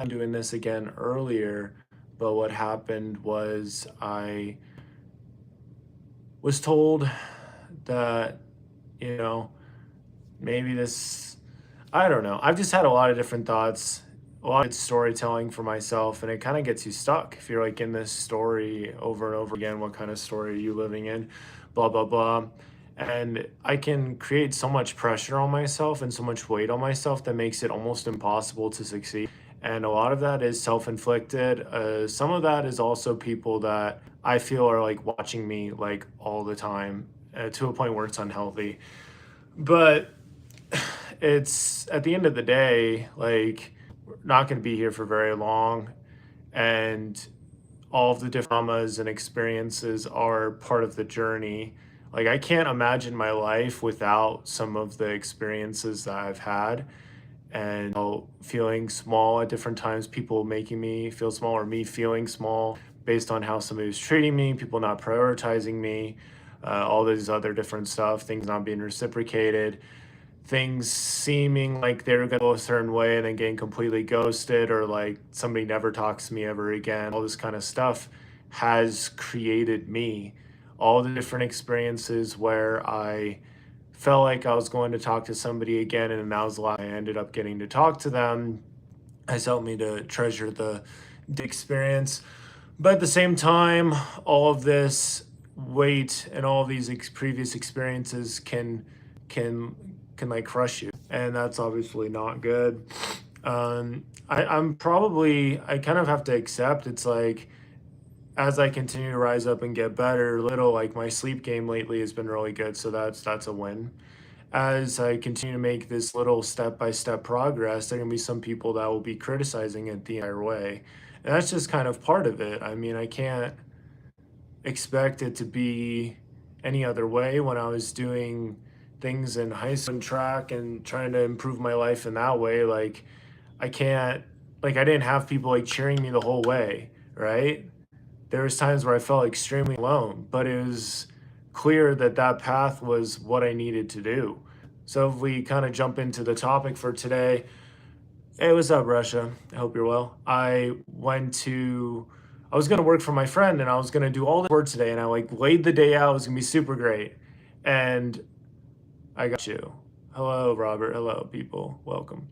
I'm doing this again earlier, but what happened was I was told that, you know, maybe this, I don't know. I've just had a lot of different thoughts, a lot of storytelling for myself, and it kind of gets you stuck. If you're like in this story over and over again, what kind of story are you living in? Blah, blah, blah. And I can create so much pressure on myself and so much weight on myself that makes it almost impossible to succeed. And a lot of that is self inflicted. Some of that is also people that I feel are like watching me like all the time to a point where it's unhealthy. But it's at the end of the day, like, we're not going to be here for very long. And all of the different traumas and experiences are part of the journey. Like, I can't imagine my life without some of the experiences that I've had. And feeling small at different times, people making me feel small, or me feeling small based on how somebody was treating me, people not prioritizing me, all these other different stuff, things not being reciprocated, things seeming like they were going to go a certain way and then getting completely ghosted, or like somebody never talks to me ever again. All this kind of stuff has created me. All the different experiences where I felt like I was going to talk to somebody again, and that was the last I ended up getting to talk to them, has helped me to treasure the experience. But at the same time, all of this weight and all of these previous experiences can like crush you, and that's obviously not good. I'm probably, I kind of have to accept, it's like, as I continue to rise up and get better, little, like, my sleep game lately has been really good, so that's a win. As I continue to make this little step by step progress, there are gonna be some people that will be criticizing it the entire way, and that's just kind of part of it. I mean, I can't expect it to be any other way. When I was doing things in high school and track and trying to improve my life in that way, like, I can't, like, I didn't have people like cheering me the whole way, right? There was times where I felt extremely alone, but it was clear that that path was what I needed to do. So if we kind of jump into the topic for today, hey, what's up, Russia? I hope you're well. I was gonna work for my friend, and I was gonna do all the work today, and I like laid the day out. It was gonna be super great, and I got you. Hello, Robert. Hello, people. Welcome.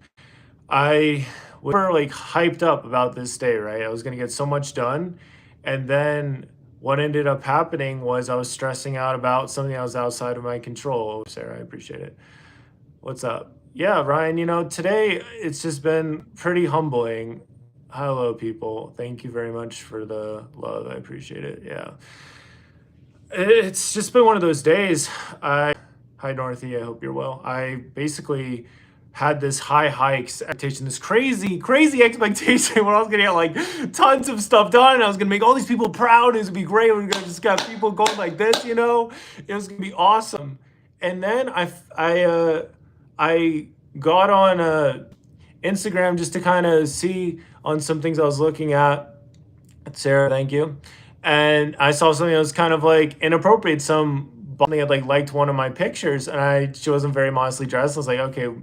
I was super, like, hyped up about this day, right? I was gonna get so much done, and then what ended up happening was I was stressing out about something that was outside of my control. Oh, Sarah, I appreciate it. What's up? Yeah, Ryan, today it's just been pretty humbling. Hello, people. Thank you very much for the love. I appreciate it. Yeah. It's just been one of those days. Hi, Dorothy. I hope you're well. I basically had this high hikes expectation, this crazy, crazy expectation where I was gonna get like tons of stuff done, and I was gonna make all these people proud. It was gonna be great. We're gonna just got people going like this, It was gonna be awesome. And then I got on Instagram just to kind of see on some things I was looking at. Sarah, thank you. And I saw something that was kind of like inappropriate. Somebody had like liked one of my pictures, and she wasn't very modestly dressed. I was like, okay.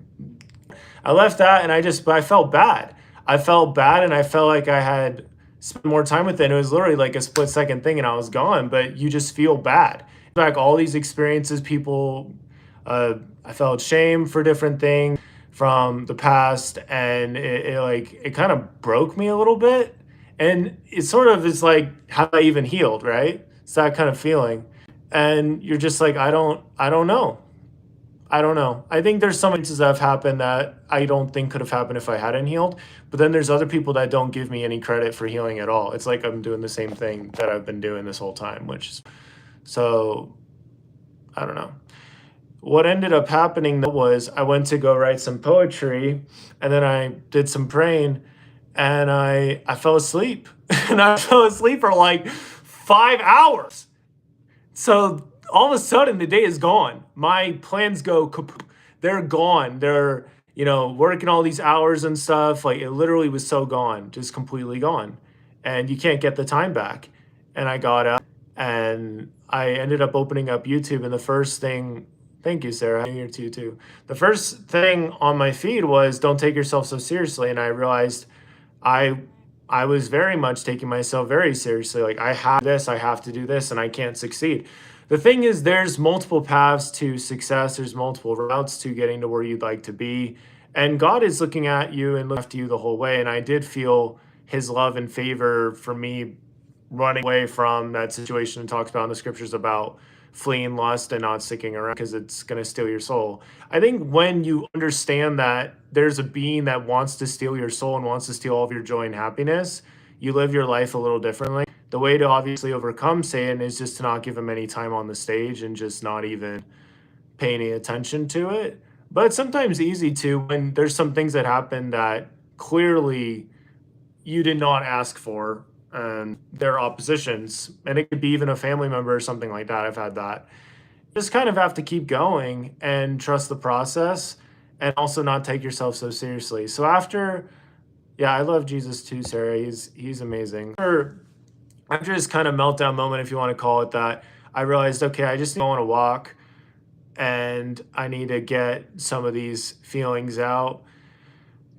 I left that, and I felt bad. I felt bad, and I felt like I had spent more time with it. And it was literally like a split second thing, and I was gone. But you just feel bad. In fact, all these experiences, I felt shame for different things from the past, and it kind of broke me a little bit. And it sort of is like how I even healed, right? It's that kind of feeling. And you're just like, I don't know. I don't know. I think there's some instances that have happened that I don't think could have happened if I hadn't healed. But then there's other people that don't give me any credit for healing at all. It's like I'm doing the same thing that I've been doing this whole time, which is, so I don't know. What ended up happening though was I went to go write some poetry, and then I did some praying, and I fell asleep. And I fell asleep for like 5 hours. So all of a sudden the day is gone. My plans go kaput. They're gone. They're, working all these hours and stuff. Like, it literally was so gone, just completely gone. And you can't get the time back. And I got up, and I ended up opening up YouTube, and the first thing, thank you, Sarah, I'm here to you too. The first thing on my feed was, don't take yourself so seriously. And I realized I I was very much taking myself very seriously. Like, I have this, I have to do this, and I can't succeed. The thing is, there's multiple paths to success. There's multiple routes to getting to where you'd like to be. And God is looking at you and looking after you the whole way. And I did feel his love and favor for me running away from that situation and talks about in the scriptures about fleeing lust and not sticking around because it's going to steal your soul. I think when you understand that there's a being that wants to steal your soul and wants to steal all of your joy and happiness, you live your life a little differently. The way to obviously overcome Satan is just to not give him any time on the stage and just not even pay any attention to it. But it's sometimes easy to when there's some things that happen that clearly you did not ask for and they're oppositions. And it could be even a family member or something like that. I've had that. Just kind of have to keep going and trust the process and also not take yourself so seriously. So after, yeah, I love Jesus too, Sarah. He's amazing. After this kind of meltdown moment, if you want to call it that, I realized, okay, I just need to go on a walk and I need to get some of these feelings out.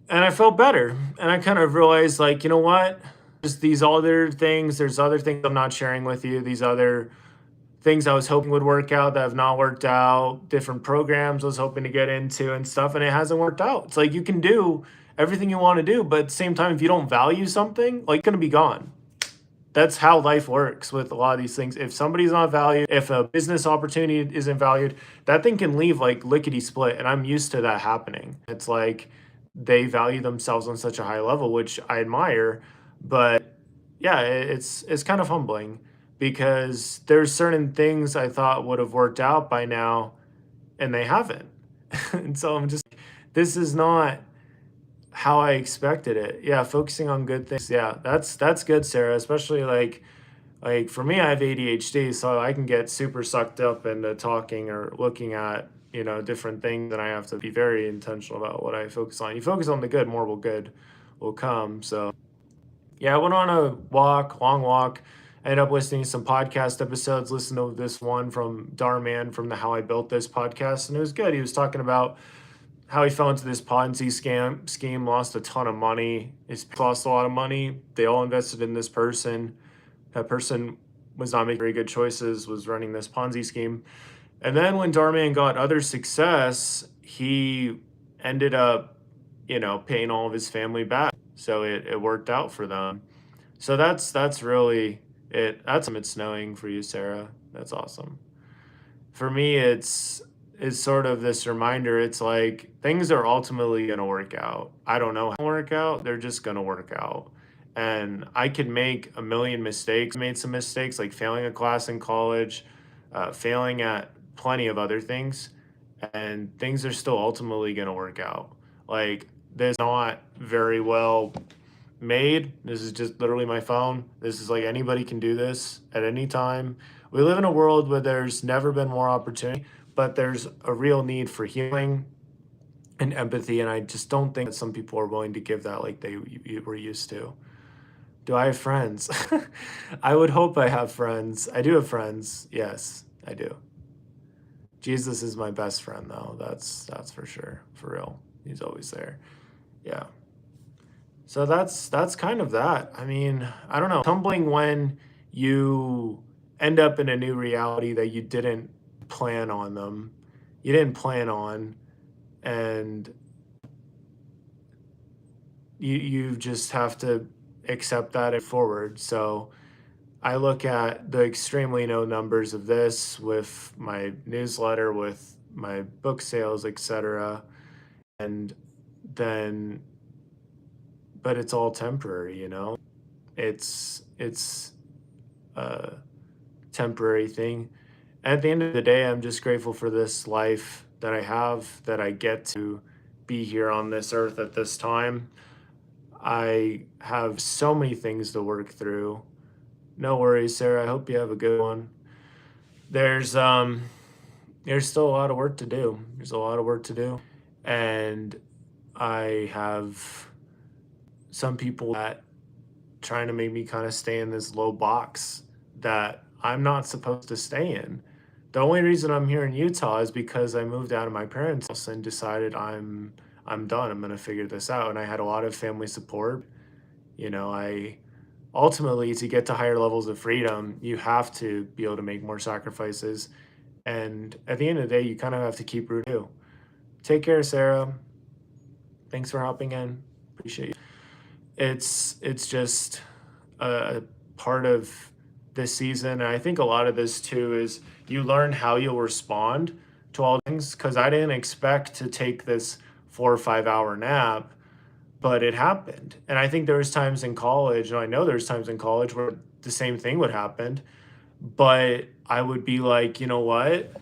And I felt better. And I kind of realized, like, you know what? There's these other things, there's other things I'm not sharing with you, these other things I was hoping would work out that have not worked out, different programs I was hoping to get into and stuff, and it hasn't worked out. It's like you can do everything you want to do, but at the same time, if you don't value something, like, it's going to be gone. That's how life works with a lot of these things. If somebody's not valued, if a business opportunity isn't valued, that thing can leave like lickety split. And I'm used to that happening. It's like they value themselves on such a high level, which I admire. But yeah, it's kind of humbling because there's certain things I thought would have worked out by now and they haven't. And so I'm just, this is not how I expected it. Yeah, focusing on good things. Yeah, that's good, Sarah. Especially like for me, I have ADHD, so I can get super sucked up into talking or looking at, different things, and I have to be very intentional about what I focus on. You focus on the good, more good will come. So yeah, I went on a walk, long walk. I ended up listening to some podcast episodes. Listened to this one from Darman from the How I Built This podcast, and it was good. He was talking about how he fell into this Ponzi scheme, lost a ton of money. He's lost a lot of money. They all invested in this person. That person was not making very good choices, was running this Ponzi scheme. And then when Darman got other success, he ended up, paying all of his family back. So it worked out for them. So that's really it. It's snowing for you, Sarah. That's awesome. For me, it's sort of this reminder. It's like things are ultimately going to work out. I don't know how to work out. They're just going to work out. And I could make a million mistakes. I made some mistakes like failing a class in college, failing at plenty of other things, and things are still ultimately going to work out. Like, this is not very well made. This is just literally my phone. This is like anybody can do this at any time. We live in a world where there's never been more opportunity, but there's a real need for healing and empathy, and I just don't think that some people are willing to give that like they were used to. Do I have friends? I would hope I have friends. I do have friends. Yes, I do. Jesus is my best friend, though. That's for sure. For real. He's always there. Yeah. So that's kind of that. I mean, I don't know. Humbling when you end up in a new reality that you didn't plan on them. You didn't plan on, and you just have to accept that and forward. So I look at the extremely low numbers of this with my newsletter, with my book sales, etc. And then, but it's all temporary, It's a temporary thing. At the end of the day, I'm just grateful for this life that I have, that I get to be here on this earth at this time. I have so many things to work through. No worries, Sarah. I hope you have a good one. There's still a lot of work to do. There's a lot of work to do. And I have some people that trying to make me kind of stay in this low box that I'm not supposed to stay in. The only reason I'm here in Utah is because I moved out of my parents' house and decided I'm done. I'm going to figure this out. And I had a lot of family support. I ultimately, to get to higher levels of freedom, you have to be able to make more sacrifices. And at the end of the day, you kind of have to keep rooting. Take care, Sarah. Thanks for hopping in. Appreciate you. It's just a part of this season. And I think a lot of this too is you learn how you'll respond to all things. Because I didn't expect to take this 4 or 5 hour nap, but it happened. And I think there was times in college, and I know there's times in college where the same thing would happen, but I would be like, you know what?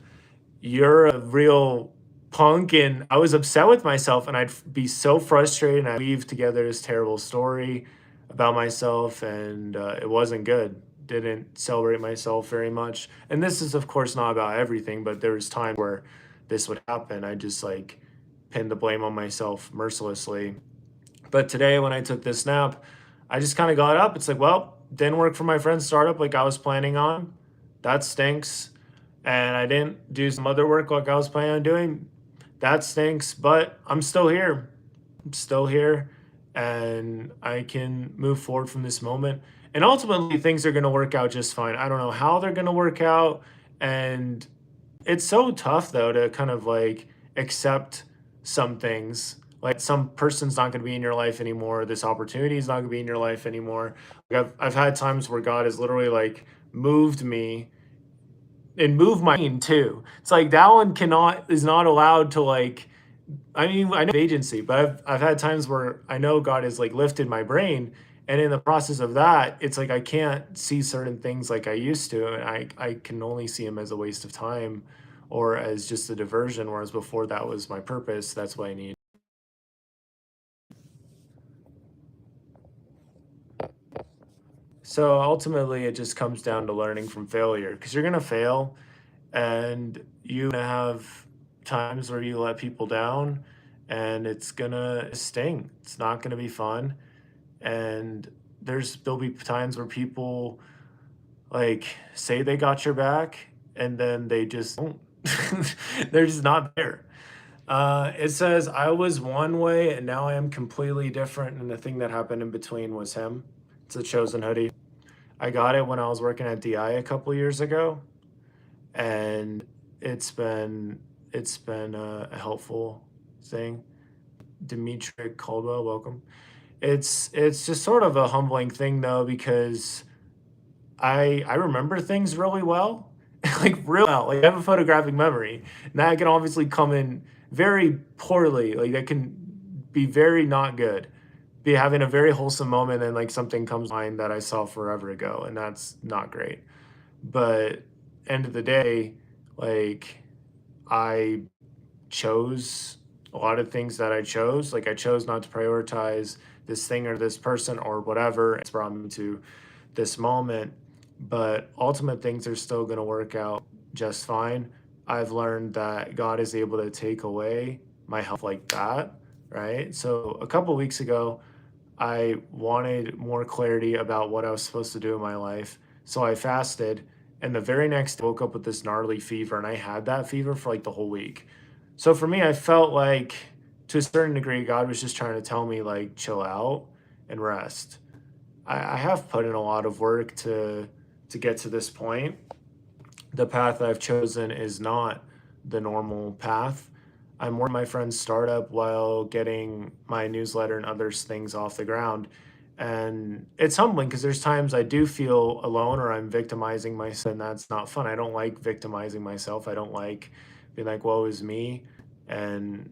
You're a real punk. And I was upset with myself, and I'd be so frustrated, and I'd weave together this terrible story about myself, and it wasn't good. Didn't celebrate myself very much. And this is, of course, not about everything, but there was time where this would happen. I just like pinned the blame on myself mercilessly. But today, when I took this nap, I just kind of got up. It's like, well, didn't work for my friend's startup like I was planning on. That stinks. And I didn't do some other work like I was planning on doing. That stinks. But I'm still here. I'm still here. And I can move forward from this moment. And ultimately, things are going to work out just fine. I don't know how they're going to work out. And it's so tough, though, to kind of like accept some things. Like some person's not going to be in your life anymore. This opportunity is not going to be in your life anymore. Like I've had times where God has literally like moved me and moved my brain too. It's like Dallin is not allowed to like, I mean, I know agency, but I've had times where I know God has like lifted my brain. And in the process of that, it's like I can't see certain things like I used to. And I can only see them as a waste of time or as just a diversion. Whereas before that was my purpose. That's what I need. So ultimately, it just comes down to learning from failure because you're going to fail and you're going to have times where you let people down and it's going to sting. It's not going to be fun. And there'll be times where people like say they got your back and then they just don't. They're just not there. It says, I was one way and now I am completely different. And the thing that happened in between was him. It's a chosen hoodie. I got it when I was working at DI a couple years ago, and it's been a helpful thing. Dimitri Caldwell, welcome. It's just sort of a humbling thing though because I remember things really well, like real well. Like I have a photographic memory, and that can obviously come in very poorly. Like that can be very not good. Be having a very wholesome moment and like something comes to mind that I saw forever ago, and that's not great. But end of the day, like I chose a lot of things that I chose. Like I chose not to prioritize this thing or this person or whatever. It's brought me to this moment. But ultimate things are still going to work out just fine. I've learned that God is able to take away my health like that, right? So a couple weeks ago, I wanted more clarity about what I was supposed to do in my life. So I fasted. And the very next day, I woke up with this gnarly fever. And I had that fever for like the whole week. So for me, I felt like to a certain degree, God was just trying to tell me, like, chill out and rest. I have put in a lot of work to get to this point. The path I've chosen is not the normal path. I'm working my friend's startup while getting my newsletter and other things off the ground. And it's humbling because there's times I do feel alone or I'm victimizing myself, and that's not fun. I don't like victimizing myself. I don't like being like, woe is me. And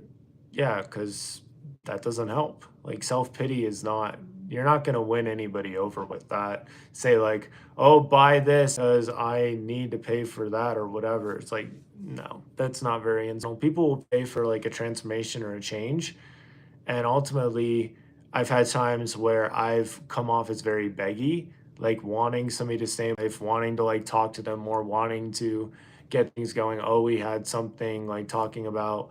yeah, because that doesn't help. Like self pity is not, you're not going to win anybody over with that. Say, like, oh, buy this because I need to pay for that or whatever. It's like, no, that's not very insightful. People will pay for like a transformation or a change. And ultimately, I've had times where I've come off as very beggy, like wanting somebody to stay in life, wanting to like talk to them more, wanting to get things going. Oh, we had something like talking about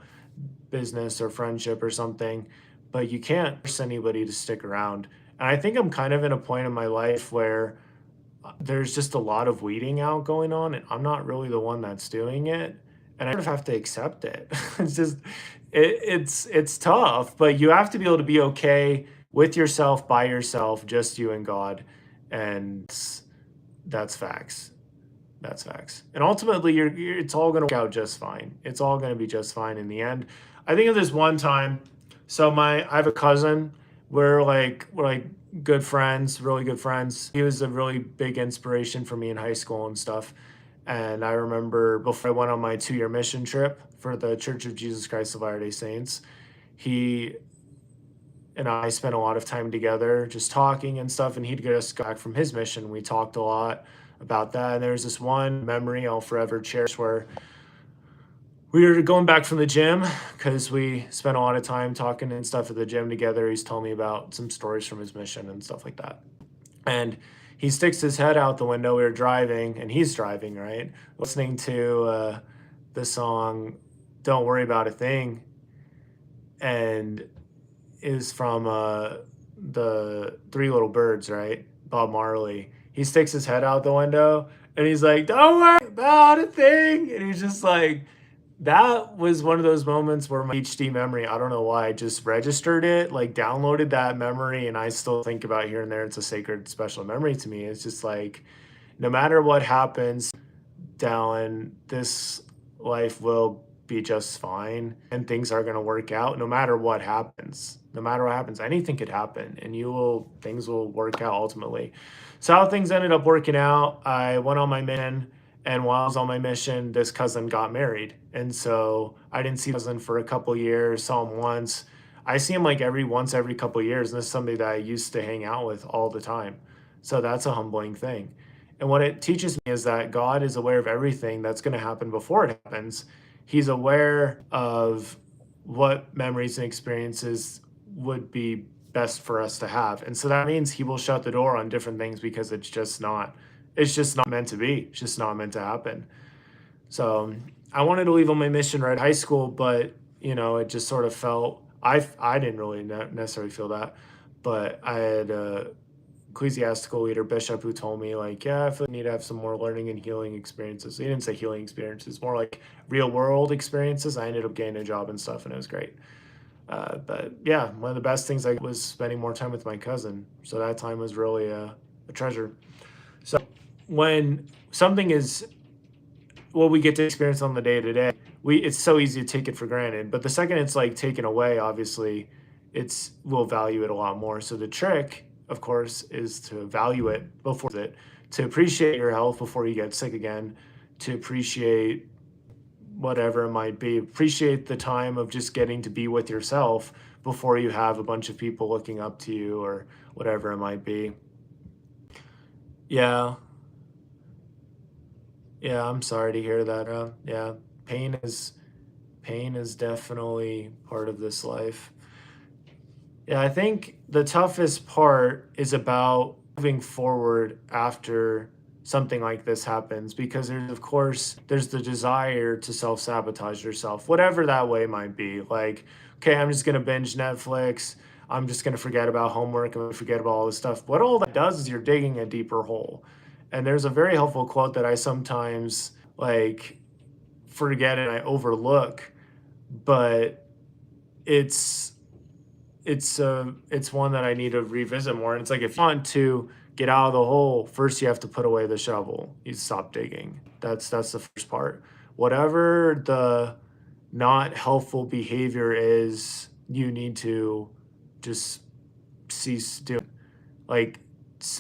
business or friendship or something, but you can't force anybody to stick around. And I think I'm kind of in a point in my life where there's just a lot of weeding out going on, and I'm not really the one that's doing it. And I sort of have to accept it. It's just it's tough, but you have to be able to be okay with yourself, by yourself, just you and God, and that's facts. That's facts. And ultimately, it's all going to work out just fine. It's all going to be just fine in the end. I think of this one time. So I have a cousin. We're like good friends, really good friends. He was a really big inspiration for me in high school and stuff. And I remember before I went on my 2-year mission trip for the Church of Jesus Christ of Latter-day Saints, he and I spent a lot of time together just talking and stuff. And he'd get us back from his mission. We talked a lot about that. And there's this one memory I'll forever cherish where we were going back from the gym because we spent a lot of time talking and stuff at the gym together. He's told me about some stories from his mission and stuff like that. And he sticks his head out the window. We were driving, and he's driving, right? Listening to the song Don't Worry About a Thing. And is from the Three Little Birds, right? Bob Marley. He sticks his head out the window and he's like, "Don't worry about a thing." And he's just like, that was one of those moments where my HD memory, I don't know why, I just registered it, like downloaded that memory, and I still think about it here and there. It's a sacred, special memory to me. It's just like, no matter what happens, Dallin, this life will be just fine and things are going to work out no matter what happens. No matter what happens, anything could happen and things will work out ultimately. So, how things ended up working out, I went on my mission. And while I was on my mission, this cousin got married. And so I didn't see my cousin for a couple years, saw him once. I see him like every couple years. And this is somebody that I used to hang out with all the time. So that's a humbling thing. And what it teaches me is that God is aware of everything that's going to happen before it happens. He's aware of what memories and experiences would be best for us to have. And so that means he will shut the door on different things because it's just not meant to be. It's just not meant to happen. So I wanted to leave on my mission right at high school, but it just sort of felt I didn't really necessarily feel that, but I had a ecclesiastical leader, bishop, who told me like, yeah, I feel like I need to have some more learning and healing experiences. He didn't say healing experiences, more like real world experiences. I ended up getting a job and stuff, and it was great. But yeah, one of the best things I was spending more time with my cousin. So that time was really a treasure. So when something is what we get to experience on the day to day, it's so easy to take it for granted. But the second it's like taken away, obviously, we'll value it a lot more. So the trick, of course, is to value it before it, to appreciate your health before you get sick again, to appreciate whatever it might be, appreciate the time of just getting to be with yourself before you have a bunch of people looking up to you or whatever it might be. Yeah, yeah, I'm sorry to hear that. Yeah, pain is pain is definitely part of this life. Yeah, I think the toughest part is about moving forward after something like this happens because there's the desire to self-sabotage yourself, whatever that way might be. Like, okay, I'm just gonna binge Netflix. I'm just gonna forget about homework. I'm gonna forget about all this stuff. What all that does is you're digging a deeper hole. And there's a very helpful quote that I sometimes like forget and I overlook, but it's it's one that I need to revisit more. And it's like if you want to get out of the hole, first you have to put away the shovel. You stop digging. That's the first part. Whatever the not helpful behavior is, you need to just cease doing. Like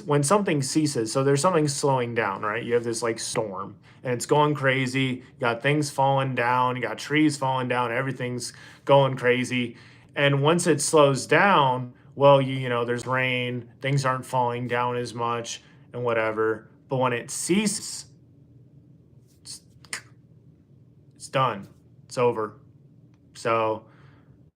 when something ceases, so there's something slowing down, right? You have this like storm and it's going crazy. You got things falling down, you got trees falling down, everything's going crazy. And once it slows down, well, there's rain, things aren't falling down as much and whatever. But when it ceases, it's, it's done. It's over. So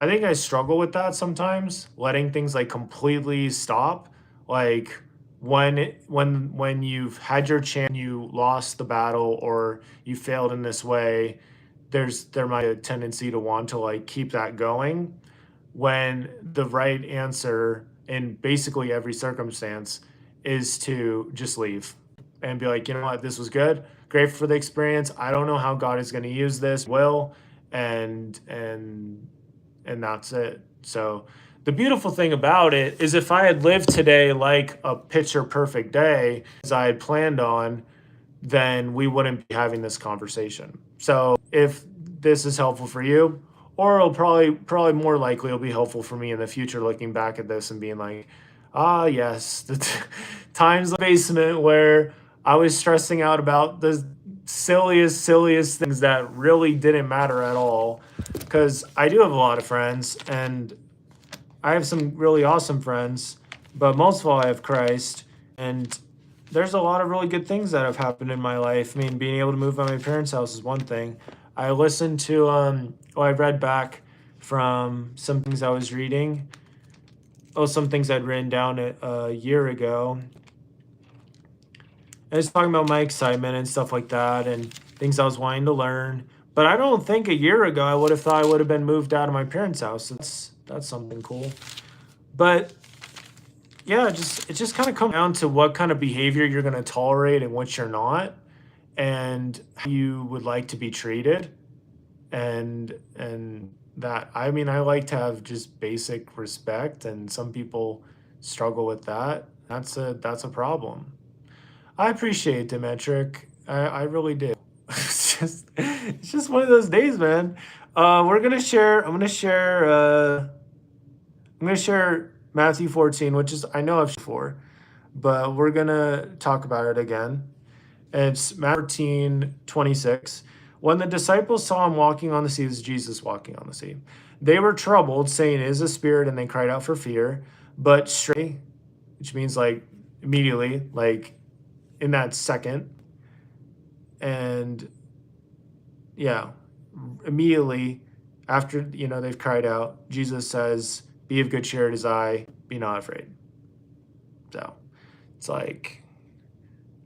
I think I struggle with that sometimes, letting things like completely stop. Like when you've had your chance, you lost the battle or you failed in this way, there might be a tendency to want to like keep that going when the right answer in basically every circumstance is to just leave and be like, you know what, this was good, great for the experience. I don't know how God is going to use this, will, and and that's it. So The beautiful thing about it is if I had lived today like a picture perfect day as I had planned on, then we wouldn't be having this conversation. So if this is helpful for you, or it'll probably more likely it'll be helpful for me in the future looking back at this and being like, ah yes, the times in the basement where I was stressing out about the silliest things that really didn't matter at all. Because I do have a lot of friends and I have some really awesome friends, but most of all, I have Christ. And there's a lot of really good things that have happened in my life. I mean, being able to move out of my parents' house is one thing. I listened to, I read back from some things I was reading. Oh, some things I'd written down a year ago. I was talking about my excitement and stuff like that and things I was wanting to learn. But I don't think a year ago I would have thought I would have been moved out of my parents' house. That's something cool. But yeah, it just kind of comes down to what kind of behavior you're going to tolerate and what you're not, and how you would like to be treated. And that, I mean, I like to have just basic respect, and some people struggle with that. That's a problem. I appreciate Demetric. I really do. It's just one of those days, man. We're gonna share. I'm gonna share Matthew 14, which is I know I've shared before, but we're gonna talk about it again. It's Matthew 14:26. When the disciples saw him walking on the sea, this is Jesus walking on the sea. They were troubled, saying, "It is a spirit," and they cried out for fear. But straight, which means like immediately, like in that second, and yeah, immediately after they've cried out, Jesus says, "Be of good cheer, it is I, be not afraid." So it's like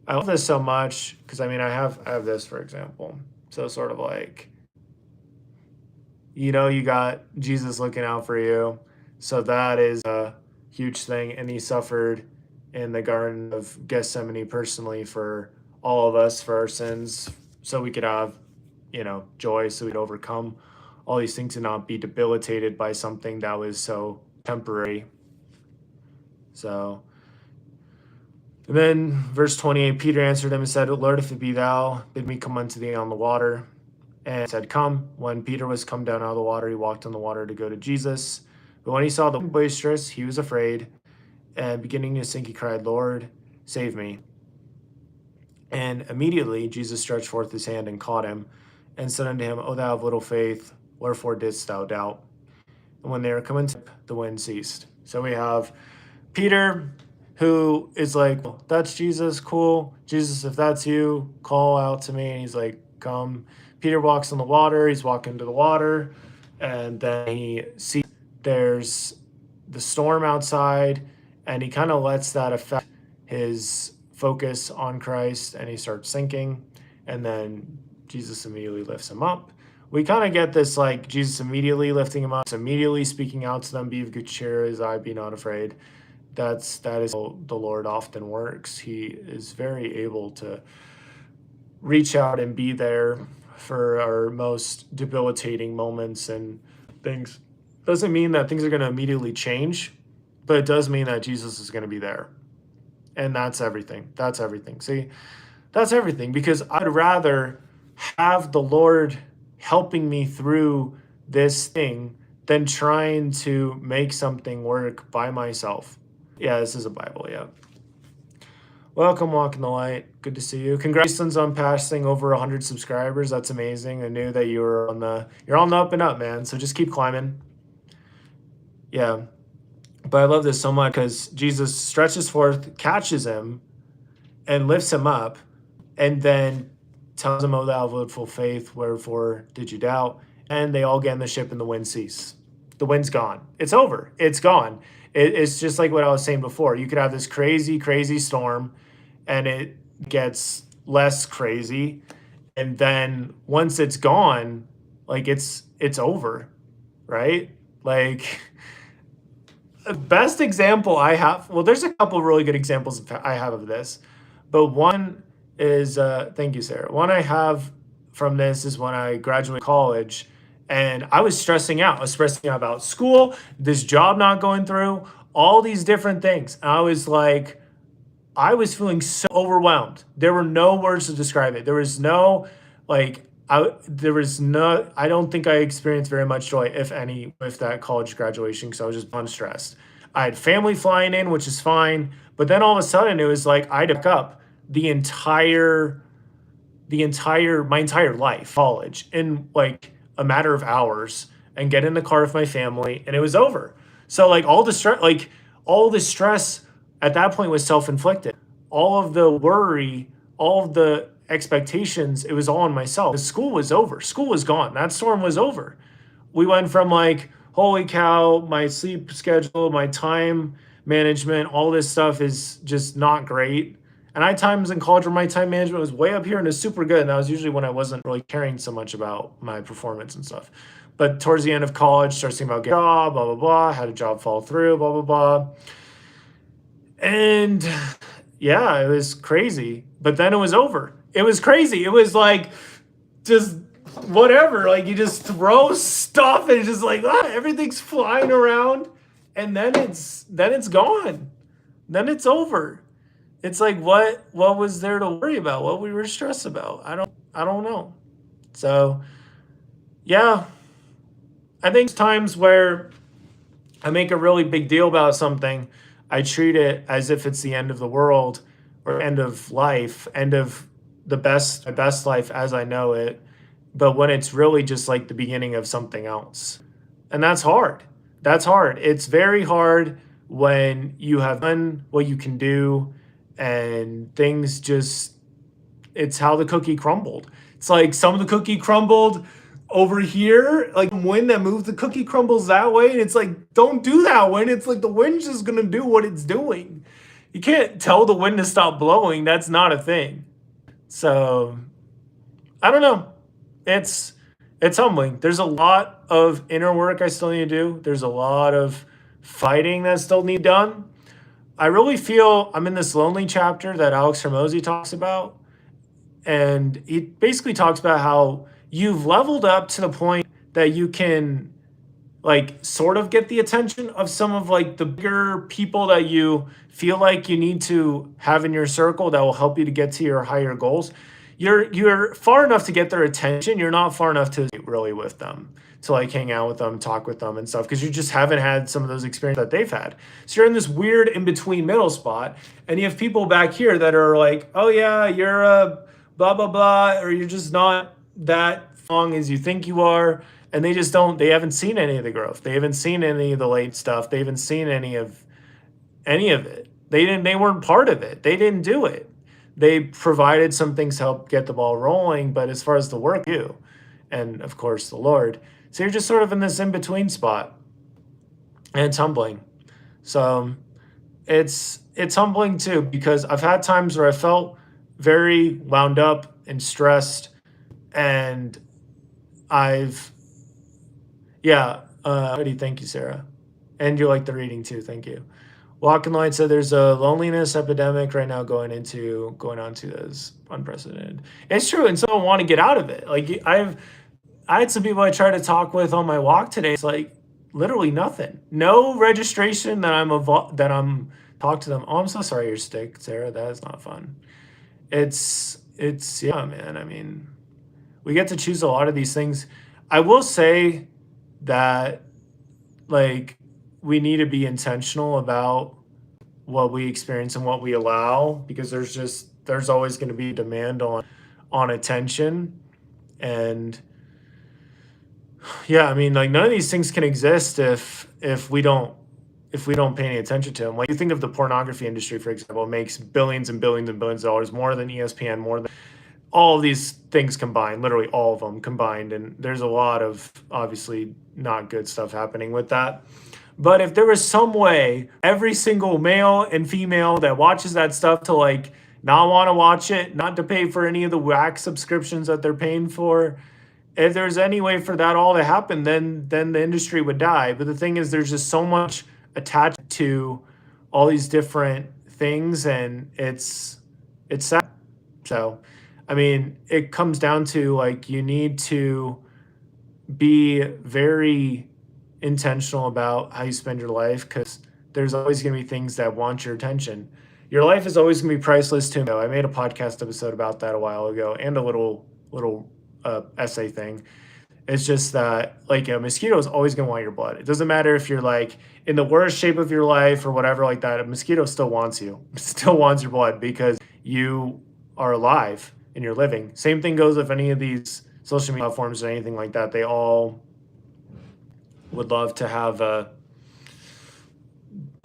I love this so much because I mean I have this, for example. So sort of like you got Jesus looking out for you. So that is a huge thing. And he suffered in the Garden of Gethsemane personally for all of us, for our sins, so we could have, joy, so we'd overcome all these things and not be debilitated by something that was so temporary. So, and then verse 28, Peter answered him and said, "Lord, if it be thou, bid me come unto thee on the water." And said, "Come." When Peter was come down out of the water, he walked on the water to go to Jesus. But when he saw the wind boisterous, he was afraid. And beginning to sink, he cried, "Lord, save me." And immediately Jesus stretched forth his hand and caught him, and said unto him, "O thou of little faith, wherefore didst thou doubt?" And when they were come into the ship, the wind ceased. So we have Peter, who is like, "Well, that's Jesus, cool. Jesus, if that's you, call out to me." And he's like, "Come." Peter walks on the water. He's walking to the water, and then he sees there's the storm outside, and he kind of lets that affect his focus on Christ, and he starts sinking, and then Jesus immediately lifts him up. We kind of get this like Jesus immediately lifting him up, immediately speaking out to them, "Be of good cheer, as I, be not afraid." That is how the Lord often works. He is very able to reach out and be there for our most debilitating moments and things. Doesn't mean that things are going to immediately change, but it does mean that Jesus is going to be there. And that's everything. That's everything. See, that's everything, because I'd rather have the Lord helping me through this thing than trying to make something work by myself. Yeah, this is a Bible, yeah. Welcome, Walk in the Light. Good to see you. Congratulations on passing over 100 subscribers. That's amazing. I knew that you're on the up and up, man. So just keep climbing. Yeah. But I love this so much because Jesus stretches forth, catches him, and lifts him up, and then tells him, "O thou of little faith, wherefore did you doubt?" And they all get in the ship, and the wind cease. The wind's gone. It's over. It's gone. It's just like what I was saying before. You could have this crazy storm, and it gets less crazy, and then once it's gone, like it's over, right? Like the best example I have, well, there's a couple really good examples I have of this, but one is thank you, Sarah. One I have from this is when I graduated college, And I was stressing out. I was stressing out about school, this job not going through, all these different things. And I was like, I was feeling so overwhelmed. There were no words to describe it. There was no, like, I don't think I experienced very much joy, if any, with that college graduation because I was just unstressed. I had family flying in, which is fine. But then all of a sudden it was like I had to pick up my entire life, college, in like a matter of hours and get in the car with my family and it was over. So like all the stress at that point was self-inflicted. All of the worry, all of the expectations, it was all on myself. The school was over. School was gone. That storm was over. We went from like, holy cow, my sleep schedule, my time management, all this stuff is just not great. And I had times in college where my time management was way up here and it's super good. And that was usually when I wasn't really caring so much about my performance and stuff. But towards the end of college, started thinking about getting a job, blah, blah, blah, had a job fall through, blah, blah, blah. And yeah, it was crazy. But then it was over. It was crazy. It was like just whatever. Like you just throw stuff and it's just like everything's flying around, and then it's gone. Then it's over. It's like what was there to worry about? What we were stressed about? I don't know. So yeah, I think times where I make a really big deal about something, I treat it as if it's the end of the world or end of life, end of my best life as I know it. But when it's really just like the beginning of something else. And that's hard. That's hard. It's very hard when you have done what you can do and things just, it's how the cookie crumbled. It's like some of the cookie crumbled over here, like wind that moves the cookie crumbles that way. And it's like, don't do that wind. It's like the wind's just going to do what it's doing. You can't tell the wind to stop blowing. That's not a thing. So I don't know. It's humbling. There's a lot of inner work I still need to do. There's a lot of fighting that still need done. I really feel I'm in this lonely chapter that Alex Hormozy talks about. And he basically talks about how you've leveled up to the point that you can like sort of get the attention of some of like the bigger people that you feel like you need to have in your circle that will help you to get to your higher goals. You're far enough to get their attention. You're not far enough to really with them, to like hang out with them, talk with them and stuff, because you just haven't had some of those experiences that they've had. So you're in this weird in-between middle spot, and you have people back here that are like, oh yeah, you're a blah, blah, blah, or you're just not that strong as you think you are. And they haven't seen any of the growth. They haven't seen any of the late stuff. They haven't seen any of it. They weren't part of it. They didn't do it. They provided some things to help get the ball rolling, but as far as the work, you, and of course the Lord. So you're just sort of in this in-between spot. And it's humbling. So it's humbling too, because I've had times where I felt very wound up and stressed, and thank you, Sarah. And you like the reading too, thank you. Walk in Light said there's a loneliness epidemic right now going on to this unprecedented. It's true, and some want to get out of it. Like I had some people I tried to talk with on my walk today. It's like literally nothing. No registration that I'm talk to them. Oh, I'm so sorry you're sick, Sarah. That is not fun. It's yeah, man. I mean, we get to choose a lot of these things. I will say that like we need to be intentional about what we experience and what we allow, because there's always going to be demand on attention. And yeah, I mean, like none of these things can exist if we don't pay any attention to them. Like you think of the pornography industry, for example, it makes billions and billions and billions of dollars, more than ESPN, more than all of these things combined, literally all of them combined. And there's a lot of obviously not good stuff happening with that. But if there was some way every single male and female that watches that stuff to like not want to watch it, not to pay for any of the whack subscriptions that they're paying for, if there's any way for that all to happen, then the industry would die. But the thing is, there's just so much attached to all these different things, and it's sad. So, I mean, it comes down to like you need to be very intentional about how you spend your life, because there's always going to be things that want your attention. Your life is always going to be priceless too. I made a podcast episode about that a while ago, and a little essay thing. It's just that, like, a mosquito is always going to want your blood. It doesn't matter if you're like in the worst shape of your life or whatever like that. A mosquito still wants you. It still wants your blood because you are alive and you're living. Same thing goes with any of these social media platforms or anything like that. They all would love to have a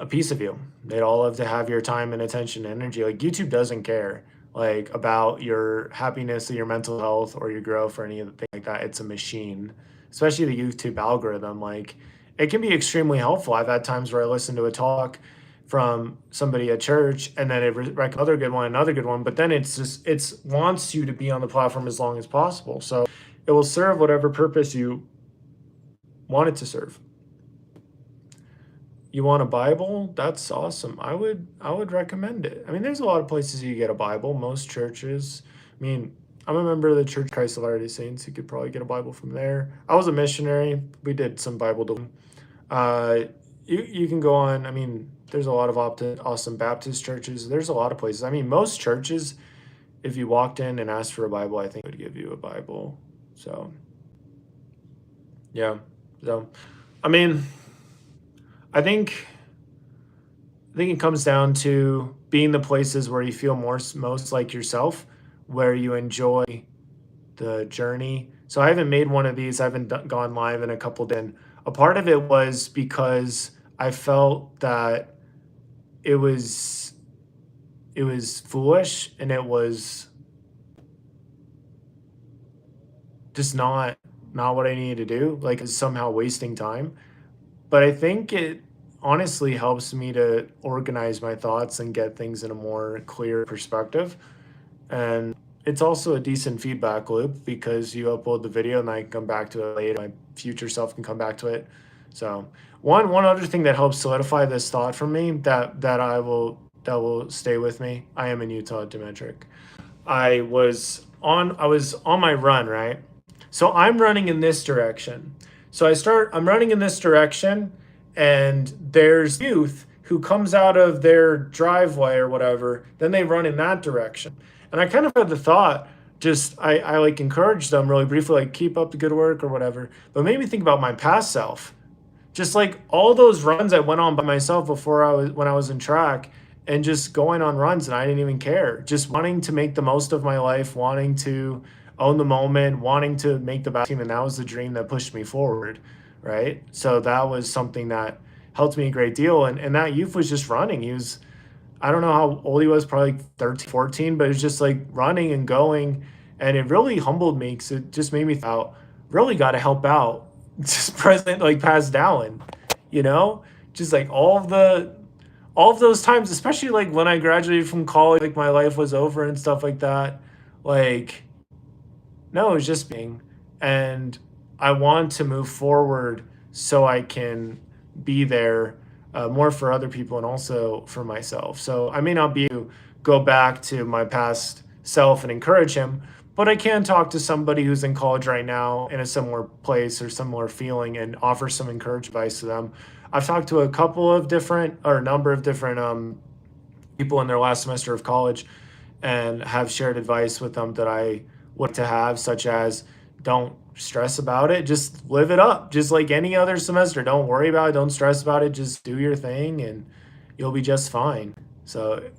piece of you. They'd all love to have your time and attention and energy. Like, YouTube doesn't care like about your happiness or your mental health or your growth or any of the thing like that. It's a machine, especially the YouTube algorithm. Like, it can be extremely helpful. I've had times where I listen to a talk from somebody at church, and then it recommends another good one, but then it's wants you to be on the platform as long as possible. So it will serve whatever purpose you want it to serve. You want a Bible? That's awesome. I would recommend it. I mean, there's a lot of places you get a Bible. Most churches. I mean, I'm a member of the Church of Christ of Latter-day Saints. You could probably get a Bible from there. I was a missionary. We did some Bible doing. You can go on. I mean, there's a lot of awesome Baptist churches. There's a lot of places. I mean, most churches, if you walked in and asked for a Bible, I think would give you a Bible. So, yeah. So, I mean, I think it comes down to being the places where you feel most like yourself, where you enjoy the journey. So I haven't made one of these. I haven't gone live in a couple days. A part of it was because I felt that it was foolish, and it was just not what I needed to do. Like, it's somehow wasting time. But I think it honestly helps me to organize my thoughts and get things in a more clear perspective. And it's also a decent feedback loop because you upload the video and I can come back to it later. My future self can come back to it. So one other thing that helps solidify this thought for me that will stay with me. I am in Utah, Demetric. I was on my run, right? So I'm running in this direction. So I'm running in this direction, and there's youth who comes out of their driveway or whatever, then they run in that direction. And I kind of had the thought, I like encouraged them really briefly, like, keep up the good work or whatever. But it made me think about my past self. Just like all those runs I went on by myself when I was in track, and just going on runs and I didn't even care. Just wanting to make the most of my life, wanting to own the moment, wanting to make the best team, and that was the dream that pushed me forward, right? So that was something that helped me a great deal. And that youth was just running. He was, I don't know how old he was, probably 13, 14, but it was just like running and going. And it really humbled me because it just made me think, really got to help out just President, like, past Dallin, just like all of those times, especially like when I graduated from college, like my life was over and stuff like that. Like, no, it was just being, and I want to move forward so I can be there more for other people and also for myself. So I may not be able to go back to my past self and encourage him, but I can talk to somebody who's in college right now in a similar place or similar feeling and offer some encouragement advice to them. I've talked to a number of different people in their last semester of college, and have shared advice with them that I would to have, such as, don't stress about it, just live it up, just like any other semester. Don't worry about it, don't stress about it, just do your thing and you'll be just fine. So,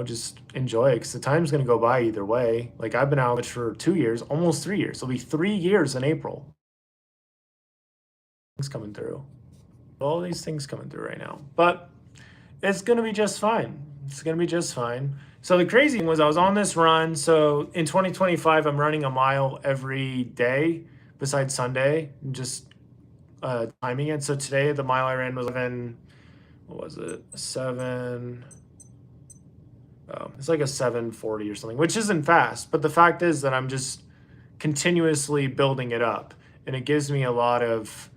just enjoy it, because the time's going to go by either way. Like, I've been out for 2 years, almost 3 years. It'll be 3 years in April. Things coming through. All these things coming through right now. But it's going to be just fine. It's going to be just fine. So the crazy thing was, I was on this run. So in 2025, I'm running a mile every day besides Sunday, and just timing it. So today, the mile I ran was 7, what was it? 7. Oh, it's like a 7:40 or something, which isn't fast. But the fact is that I'm just continuously building it up, and it gives me a lot of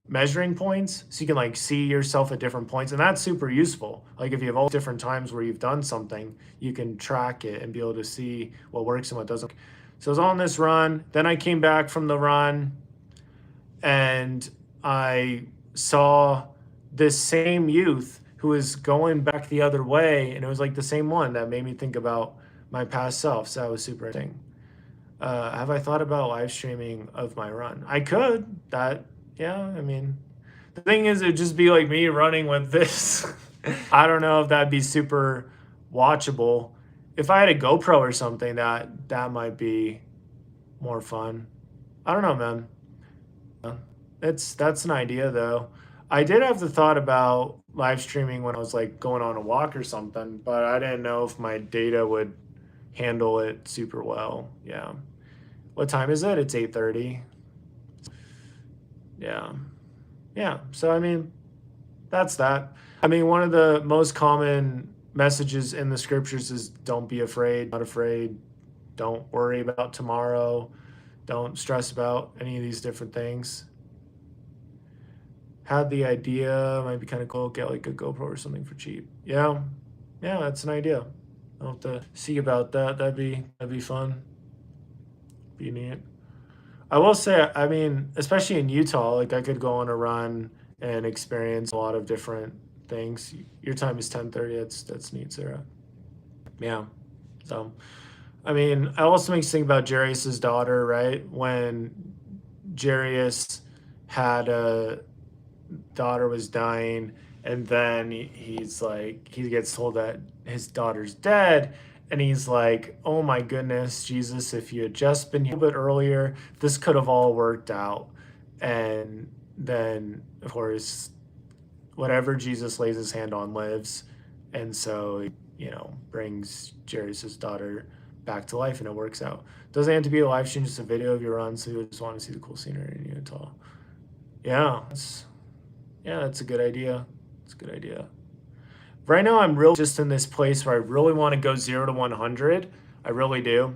measuring points, so you can like see yourself at different points, and that's super useful. Like, if you have all different times where you've done something, you can track it and be able to see what works and what doesn't. So I was on this run. Then I came back from the run and I saw this same youth who was going back the other way. And it was like the same one that made me think about my past self. So that was super interesting. Have I thought about live streaming of my run? I could. Yeah, I mean, the thing is, it'd just be like me running with this. I don't know if that'd be super watchable. If I had a GoPro or something, that might be more fun. I don't know, man. That's an idea though. I did have the thought about live streaming when I was like going on a walk or something, but I didn't know if my data would handle it super well. Yeah. What time is it? It's 8:30. Yeah. Yeah. So I mean, that's that. I mean, one of the most common messages in the scriptures is don't be afraid, not afraid, don't worry about tomorrow, don't stress about any of these different things. Had the idea, might be kind of cool, get like a GoPro or something for cheap. Yeah. Yeah, that's an idea. I'll have to see about that. That'd be fun. Be neat. I will say, I mean, especially in Utah, like I could go on a run and experience a lot of different things. Your time is 10:30. That's neat, Sarah. Yeah. So, I mean, I also makes me think about Jairus's daughter, right? When Jairus had a daughter was dying, and then he's like, he gets told that his daughter's dead, and he's like, oh my goodness, Jesus, if you had just been here a bit earlier, this could have all worked out. And then, of course, whatever Jesus lays his hand on lives, and so, brings Jairus's daughter back to life, and it works out. Doesn't have to be a live stream, just a video of your run, so you just want to see the cool scenery in Utah. Yeah, that's a good idea. It's a good idea. Right now, I'm really just in this place where I really want to go 0 to 100. I really do.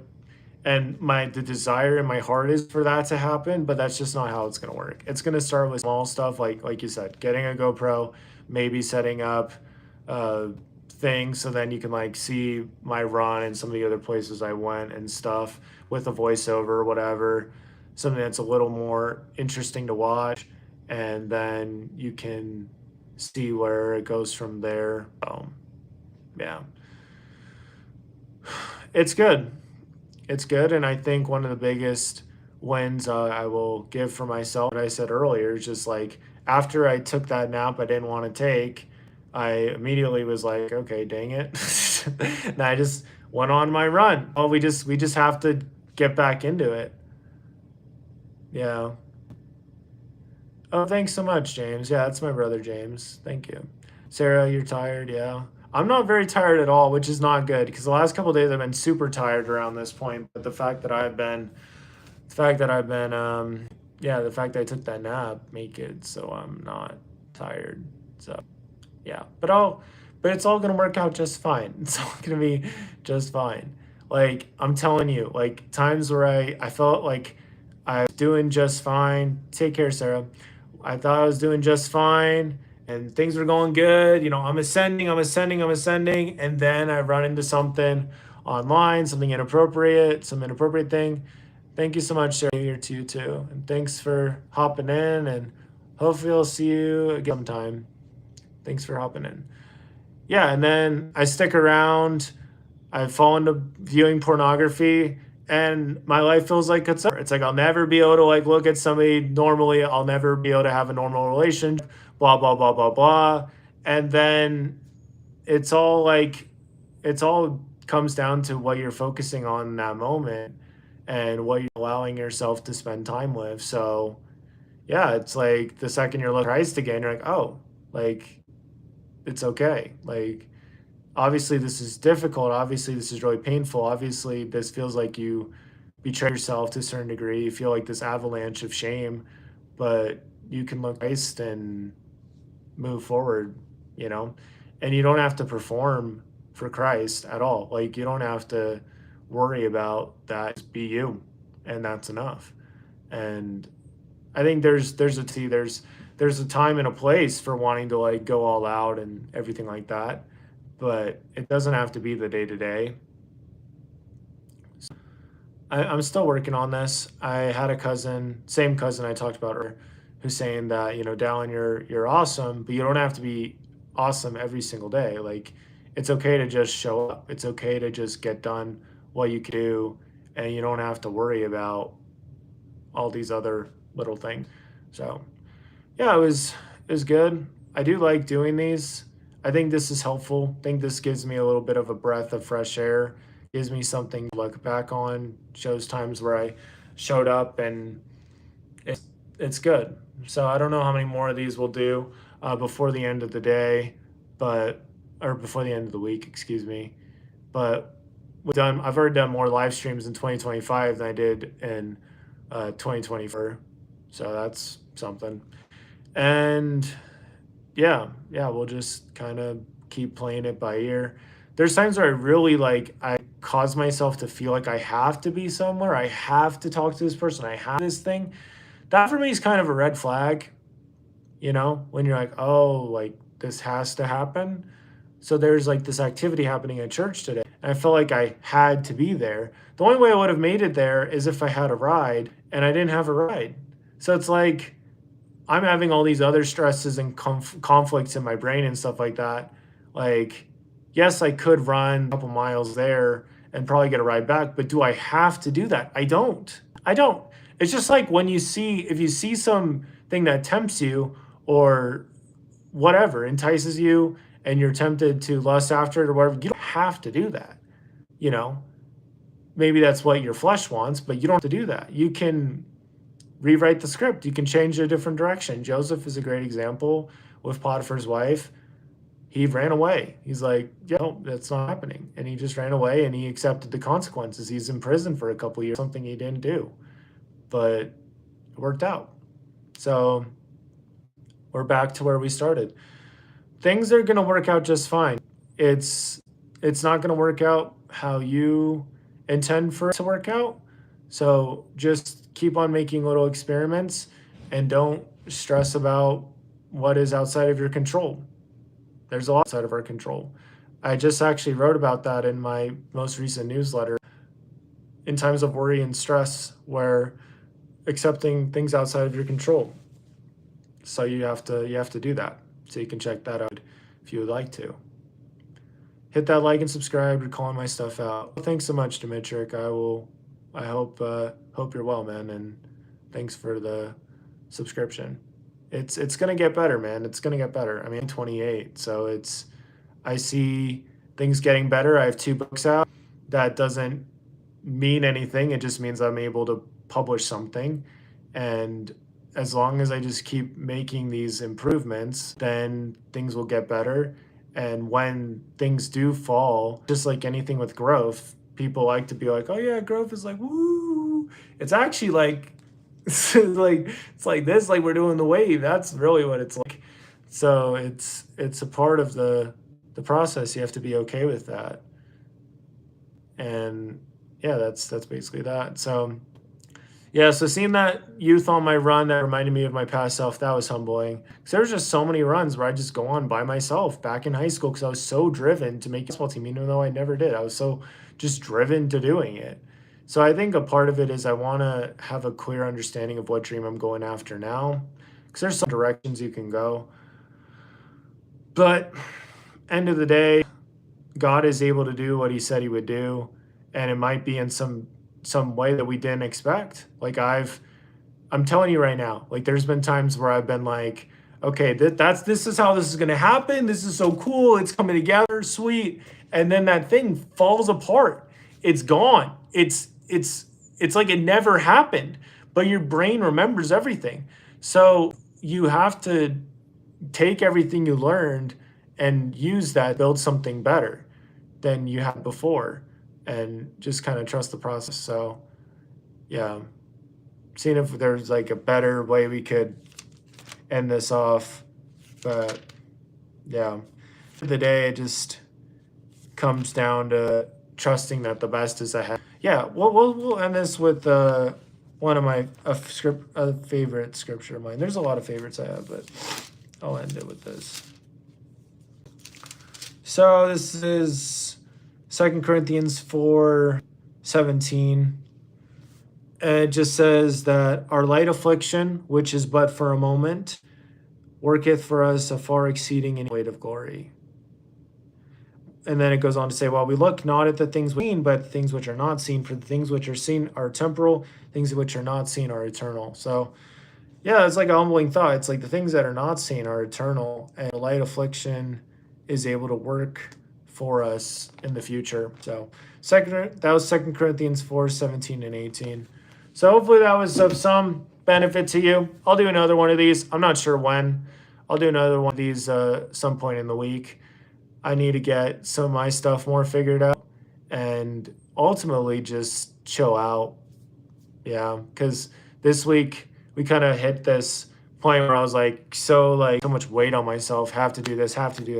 And the desire in my heart is for that to happen, but that's just not how it's going to work. It's going to start with small stuff, like you said, getting a GoPro, maybe setting up things so then you can like see my run and some of the other places I went and stuff with a voiceover or whatever, something that's a little more interesting to watch, and then you can see where it goes from there. Yeah, it's good. It's good, and I think one of the biggest wins I will give for myself, what I said earlier, is just like after I took that nap I didn't want to take, I immediately was like, okay, dang it, and I just went on my run. Oh, we just have to get back into it. Yeah. Oh, thanks so much, James. Yeah, that's my brother, James. Thank you. Sarah, you're tired. Yeah. I'm not very tired at all, which is not good because the last couple of days I've been super tired around this point. But the fact that I took that nap make it so I'm not tired. So, yeah. But it's all gonna work out just fine. It's all gonna be just fine. Like I'm telling you, like times where I felt like I was doing just fine. Take care, Sarah. I thought I was doing just fine and things were going good. I'm ascending. And then I run into something online, some inappropriate thing. Thank you so much, Sarah. New Year to you too. And thanks for hopping in, and hopefully I'll see you again sometime. Thanks for hopping in. Yeah, and then I stick around. I fall into viewing pornography, and my life feels like it's over. It's like I'll never be able to like look at somebody normally. I'll never be able to have a normal relationship. Blah blah blah blah blah. And then it's all comes down to what you're focusing on in that moment and what you're allowing yourself to spend time with. So yeah, it's like the second you're looking at Christ again, you're like, oh, like it's okay. Like obviously this is difficult. Obviously this is really painful. Obviously this feels like you betray yourself to a certain degree. You feel like this avalanche of shame, but you can look at Christ and move forward, you know? And you don't have to perform for Christ at all. Like you don't have to worry about that. Just be you, and that's enough. And I think there's a time and a place for wanting to like go all out and everything like that, but it doesn't have to be the day to day. I'm still working on this. I had a cousin, same cousin I talked about earlier, who's saying that, Dallin, you're awesome, but you don't have to be awesome every single day. Like, it's okay to just show up. It's okay to just get done what you can do, and you don't have to worry about all these other little things. So yeah, it was good. I do like doing these. I think this is helpful. I think this gives me a little bit of a breath of fresh air, gives me something to look back on, shows times where I showed up, and it's good. So I don't know how many more of these we'll do before the end of the day, but or before the end of the week, excuse me. But I've already done more live streams in 2025 than I did in 2024. So that's something. And yeah, we'll just kind of keep playing it by ear. There's times where I really like, I cause myself to feel like I have to be somewhere. I have to talk to this person. I have this thing. That for me is kind of a red flag, when you're like, oh, like this has to happen. So there's like this activity happening at church today. And I felt like I had to be there. The only way I would have made it there is if I had a ride, and I didn't have a ride. So it's like, I'm having all these other stresses and conflicts in my brain and stuff like that. Like, yes, I could run a couple miles there and probably get a ride back, but do I have to do that? I don't. I don't. It's just like if you see something that tempts you or whatever entices you and you're tempted to lust after it or whatever, you don't have to do that. You know, maybe that's what your flesh wants, but you don't have to do that. You can rewrite the script. You can change a different direction. Joseph is a great example with Potiphar's wife. He ran away. He's like, yeah, no, that's not happening. And he just ran away and he accepted the consequences. He's in prison for a couple years, something he didn't do, but it worked out. So we're back to where we started. Things are going to work out just fine. It's not going to work out how you intend for it to work out. So just keep on making little experiments and don't stress about what is outside of your control. There's a lot outside of our control. I just actually wrote about that in my most recent newsletter. In times of worry and stress, where accepting things outside of your control. So you have to do that. So you can check that out if you would like to. Hit that like and subscribe. You're calling my stuff out. Thanks so much, Dimitrik. I hope you're well, man, and thanks for the subscription. It's gonna get better, man. It's gonna get better. I mean, I'm 28, so I see things getting better. I have 2 books out. That doesn't mean anything. It just means I'm able to publish something, and as long as I just keep making these improvements, then things will get better. And when things do fall, just like anything with growth, people like to be like, "Oh yeah, growth is like woo." It's actually like it's like this, like we're doing the wave. That's really what it's like. So it's a part of the process. You have to be okay with that. And yeah, that's basically that. So yeah, so seeing that youth on my run, that reminded me of my past self. That was humbling. Because there was just so many runs where I just go on by myself back in high school because I was so driven to make a baseball team, even though I never did. I was so just driven to doing it. So I think a part of it is I want to have a clear understanding of what dream I'm going after now. Because there's some directions you can go. But end of the day, God is able to do what he said he would do. And it might be in some way that we didn't expect. Like I'm telling you right now, like there's been times where I've been like, okay, this is how this is going to happen. This is so cool. It's coming together. Sweet. And then that thing falls apart. It's gone. It's like it never happened, but your brain remembers everything. So you have to take everything you learned and use that to build something better than you had before, and just kind of trust the process. So yeah, seeing if there's like a better way we could end this off. But yeah, at the end of the day, it just comes down to trusting that the best is ahead. Yeah, we'll end this with one of my a favorite scripture of mine. There's a lot of favorites I have, but I'll end it with this. So this is 2 Corinthians 4:17. It just says that our light affliction, which is but for a moment, worketh for us a far exceeding any weight of glory. And then it goes on to say, well, we look not at the things we seen, but things which are not seen, for the things which are seen are temporal, things which are not seen are eternal. So yeah, it's like a humbling thought. It's like the things that are not seen are eternal, and the light affliction is able to work for us in the future. So that was 2 Corinthians 4:17 and 18. So hopefully that was of some benefit to you. I'll do another one of these. I'm not sure when. I'll do another one of these some point in the week. I need to get some of my stuff more figured out and ultimately just chill out. Yeah, because this week we kind of hit this point where I was like so much weight on myself, have to do this, have to do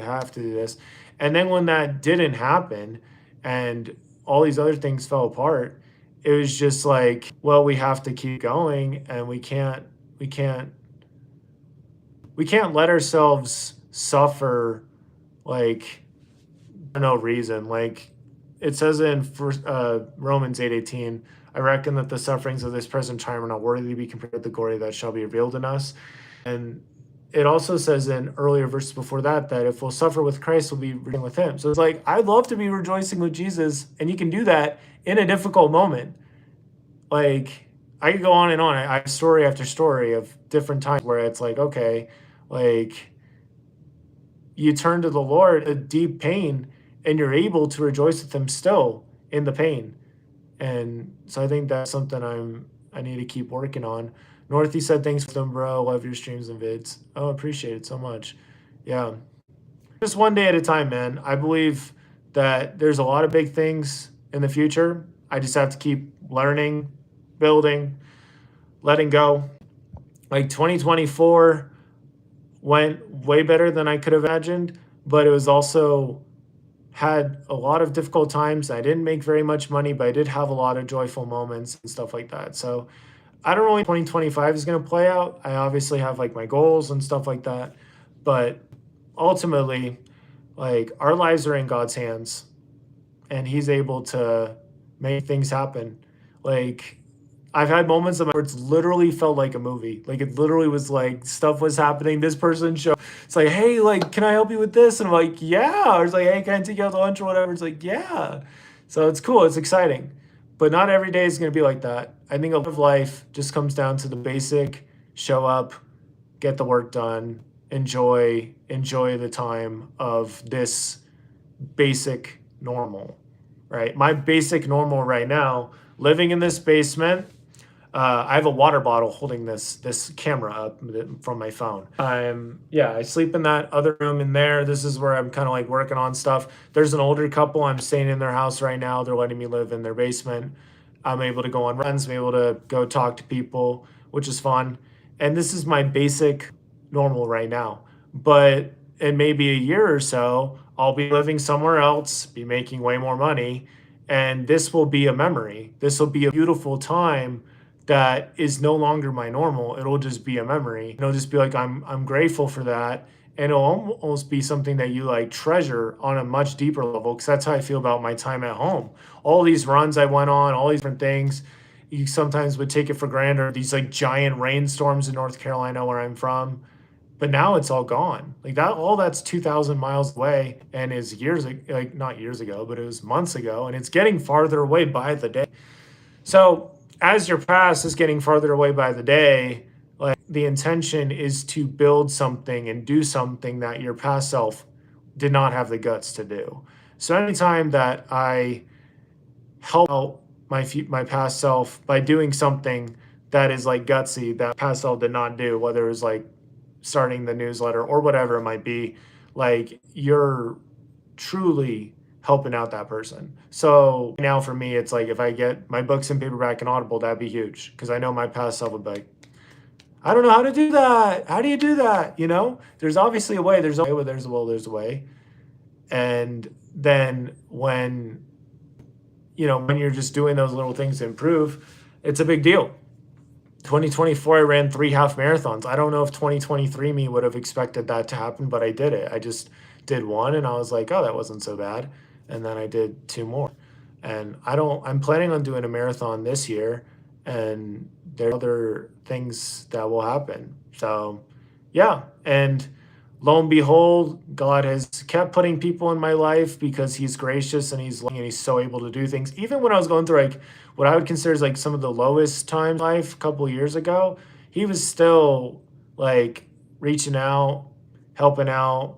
this. And then when that didn't happen and all these other things fell apart, it was just like, well, we have to keep going and we can't let ourselves suffer like for no reason. Like it says in Romans 8:18, I reckon that the sufferings of this present time are not worthy to be compared with the glory that shall be revealed in us. And it also says in earlier verses before that if we'll suffer with Christ, we'll be reigning with him. So it's like, I'd love to be rejoicing with Jesus, and you can do that in a difficult moment. Like, I could go on and on. I have story after story of different times where it's like, okay, like you turn to the Lord, a deep pain, and you're able to rejoice with him still in the pain. And so I think that's something I need to keep working on. Northy said, thanks for them, bro. Love your streams and vids. Oh, appreciate it so much. Yeah. Just one day at a time, man. I believe that there's a lot of big things in the future. I just have to keep learning, building, letting go. Like 2024 went way better than I could have imagined, but it was also had a lot of difficult times. I didn't make very much money, but I did have a lot of joyful moments and stuff like that. So I don't know when 2025 is going to play out. I obviously have like my goals and stuff like that, but ultimately, like our lives are in God's hands and he's able to make things happen. Like I've had moments where it's literally felt like a movie. Like it literally was like stuff was happening. This person showed. It's like, hey, like, can I help you with this? And I'm like, yeah. Or it's like, hey, can I take you out to lunch or whatever? It's like, yeah. So it's cool. It's exciting. But not every day is going to be like that. I think a lot of life just comes down to the basic: show up, get the work done, enjoy the time of this basic normal, right? My basic normal right now, living in this basement. I have a water bottle holding this camera up from my phone. I sleep in that other room in there. This is where I'm kind of like working on stuff. There's an older couple. I'm staying in their house right now. They're letting me live in their basement. I'm able to go on runs. I'm able to go talk to people, which is fun. And this is my basic normal right now. But in maybe a year or so, I'll be living somewhere else, be making way more money, and this will be a memory. This will be a beautiful time that is no longer my normal. It'll just be a memory. It'll just be like, I'm grateful for that. And it'll almost be something that you like treasure on a much deeper level. Cause that's how I feel about my time at home. All these runs I went on, all these different things, you sometimes would take it for granted, or these like giant rainstorms in North Carolina where I'm from. But now it's all gone. Like that, all that's 2,000 miles away and is like not years ago, but it was months ago, and it's getting farther away by the day. So as your past is getting farther away by the day, like the intention is to build something and do something that your past self did not have the guts to do. So anytime that I help out my past self by doing something that is like gutsy that past self did not do, whether it was like starting the newsletter or whatever it might be, like you're truly helping out that person. So now for me, it's like if I get my books in paperback and Audible, that'd be huge because I know my past self would be like, I don't know how to do that. How do you do that? You know, there's obviously a way. There's a way. Where there's a will, there's a way. And then when you're just doing those little things to improve, it's a big deal. 2024, I ran 3 half marathons. I don't know if 2023 me would have expected that to happen, but I did it. I just did one and I was like, oh, that wasn't so bad. And then I did 2 more. And I'm planning on doing a marathon this year. and there are other things that will happen. So, yeah. And lo and behold, God has kept putting people in my life because He's gracious and He's loving and He's so able to do things. Even when I was going through like what I would consider as like some of the lowest times in life a couple of years ago, He was still like reaching out, helping out,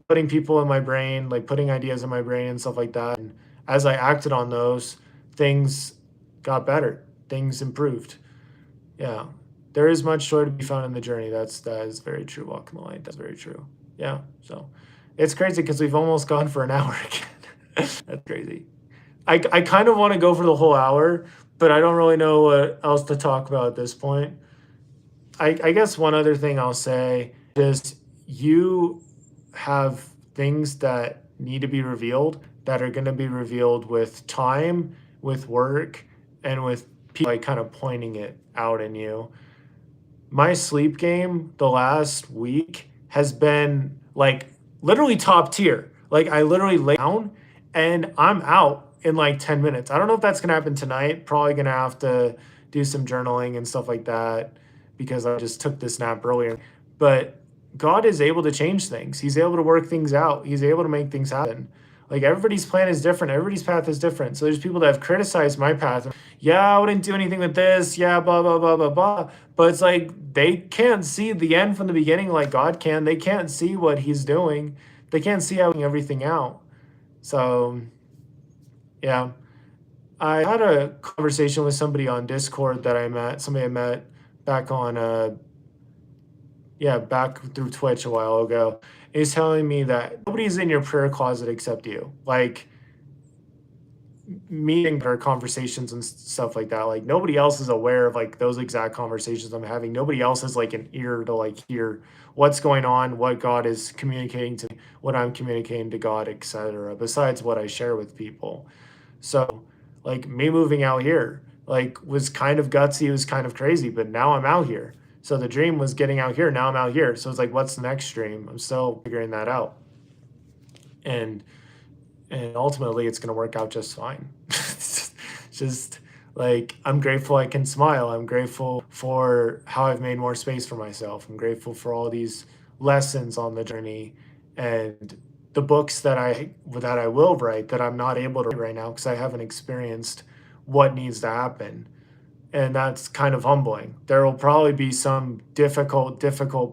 putting people in my brain, like putting ideas in my brain and stuff like that. And as I acted on those, things got better, things improved. Yeah. There is much joy to be found in the journey. That is very true. Walking the light. That's very true. Yeah. So it's crazy because we've almost gone for an hour again. That's crazy. I kind of want to go for the whole hour, but I don't really know what else to talk about at this point. I guess one other thing I'll say is you have things that need to be revealed that are going to be revealed with time, with work, and with people like kind of pointing it out in you. My sleep game the last week has been like literally top tier. Like I literally lay down and I'm out in like 10 minutes. I don't know if that's gonna happen tonight. Probably gonna have to do some journaling and stuff like that because I just took this nap earlier. But God is able to change things. He's able to work things out. He's able to make things happen. Like everybody's plan is different. Everybody's path is different. So there's people that have criticized my path. Yeah, I wouldn't do anything with this. Yeah, blah, blah, blah, blah, blah. But it's like they can't see the end from the beginning like God can. They can't see what He's doing. They can't see how everything out. So, yeah. I had a conversation with somebody on Discord that I met, somebody I met back on back through Twitch a while ago, is telling me that nobody's in your prayer closet except you. Like meeting or conversations and stuff like that. Like nobody else is aware of like those exact conversations I'm having. Nobody else has like an ear to like hear what's going on, what God is communicating to me, what I'm communicating to God, etc. Besides what I share with people. So like me moving out here, like was kind of gutsy, it was kind of crazy, but now I'm out here. So the dream was getting out here. Now I'm out here. So it's like, what's the next dream? I'm still figuring that out. And ultimately it's going to work out just fine. Just like I'm grateful I can smile. I'm grateful for how I've made more space for myself. I'm grateful for all these lessons on the journey and the books that I will write that I'm not able to write right now because I haven't experienced what needs to happen. And that's kind of humbling. There will probably be some difficult,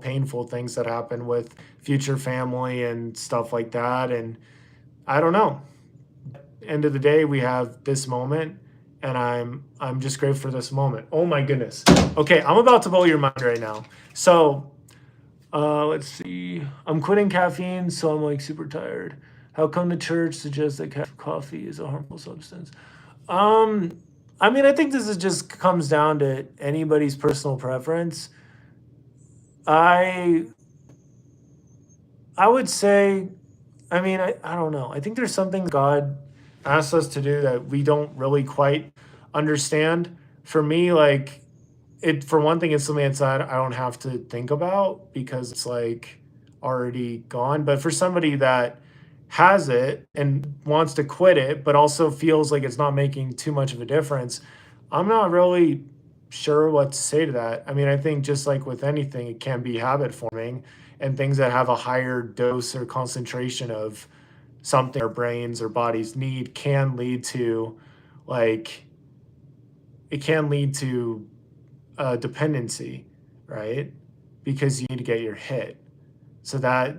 painful things that happen with future family and stuff like that. And I don't know. End of the day, we have this moment, and I'm just grateful for this moment. Oh my goodness. Okay, I'm about to blow your mind right now. So, let's see. I'm quitting caffeine, so I'm like super tired. How come the church suggests that coffee is a harmful substance? I mean, I think this is just comes down to anybody's personal preference. I I would say, I mean, I don't know. I think there's something God asks us to do that we don't really quite understand. For me, like it for one thing, it's something that's that I don't have to think about because it's like already gone. But for somebody that has it and wants to quit it, but also feels like it's not making too much of a difference, I'm not really sure what to say to that. I mean, I think just like with anything, it can be habit forming, and things that have a higher dose or concentration of something our brains or bodies need can lead to like it can lead to dependency, right? Because you need to get your hit. So that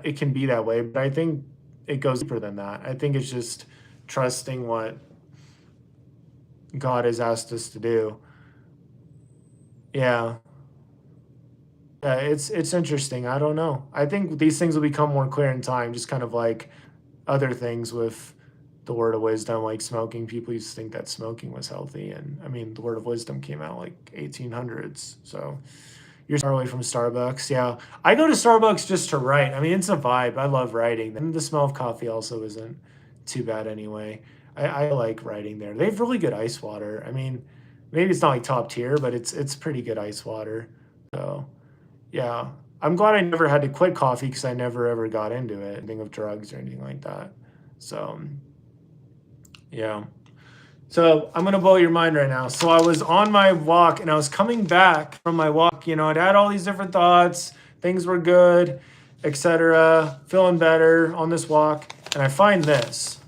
it can be that way, but I think it goes deeper than that. I think it's just trusting what God has asked us to do. Yeah. Yeah, it's interesting. I don't know. I think these things will become more clear in time, just kind of like other things with the word of wisdom, like smoking. People used to think that smoking was healthy, and I mean, the word of wisdom came out like 1800s. So you're far away from Starbucks. Yeah, I go to Starbucks just to write. I mean, it's a vibe. I love writing. And the smell of coffee also isn't too bad anyway. I like writing there. They have really good ice water. I mean, maybe it's not like top tier, but it's pretty good ice water. So yeah, I'm glad I never had to quit coffee because I never ever got into it, think of drugs or anything like that. So yeah. So I'm gonna blow your mind right now. So I was on my walk and I was coming back from my walk. I'd had all these different thoughts, things were good, etc. Feeling better on this walk, and I find this.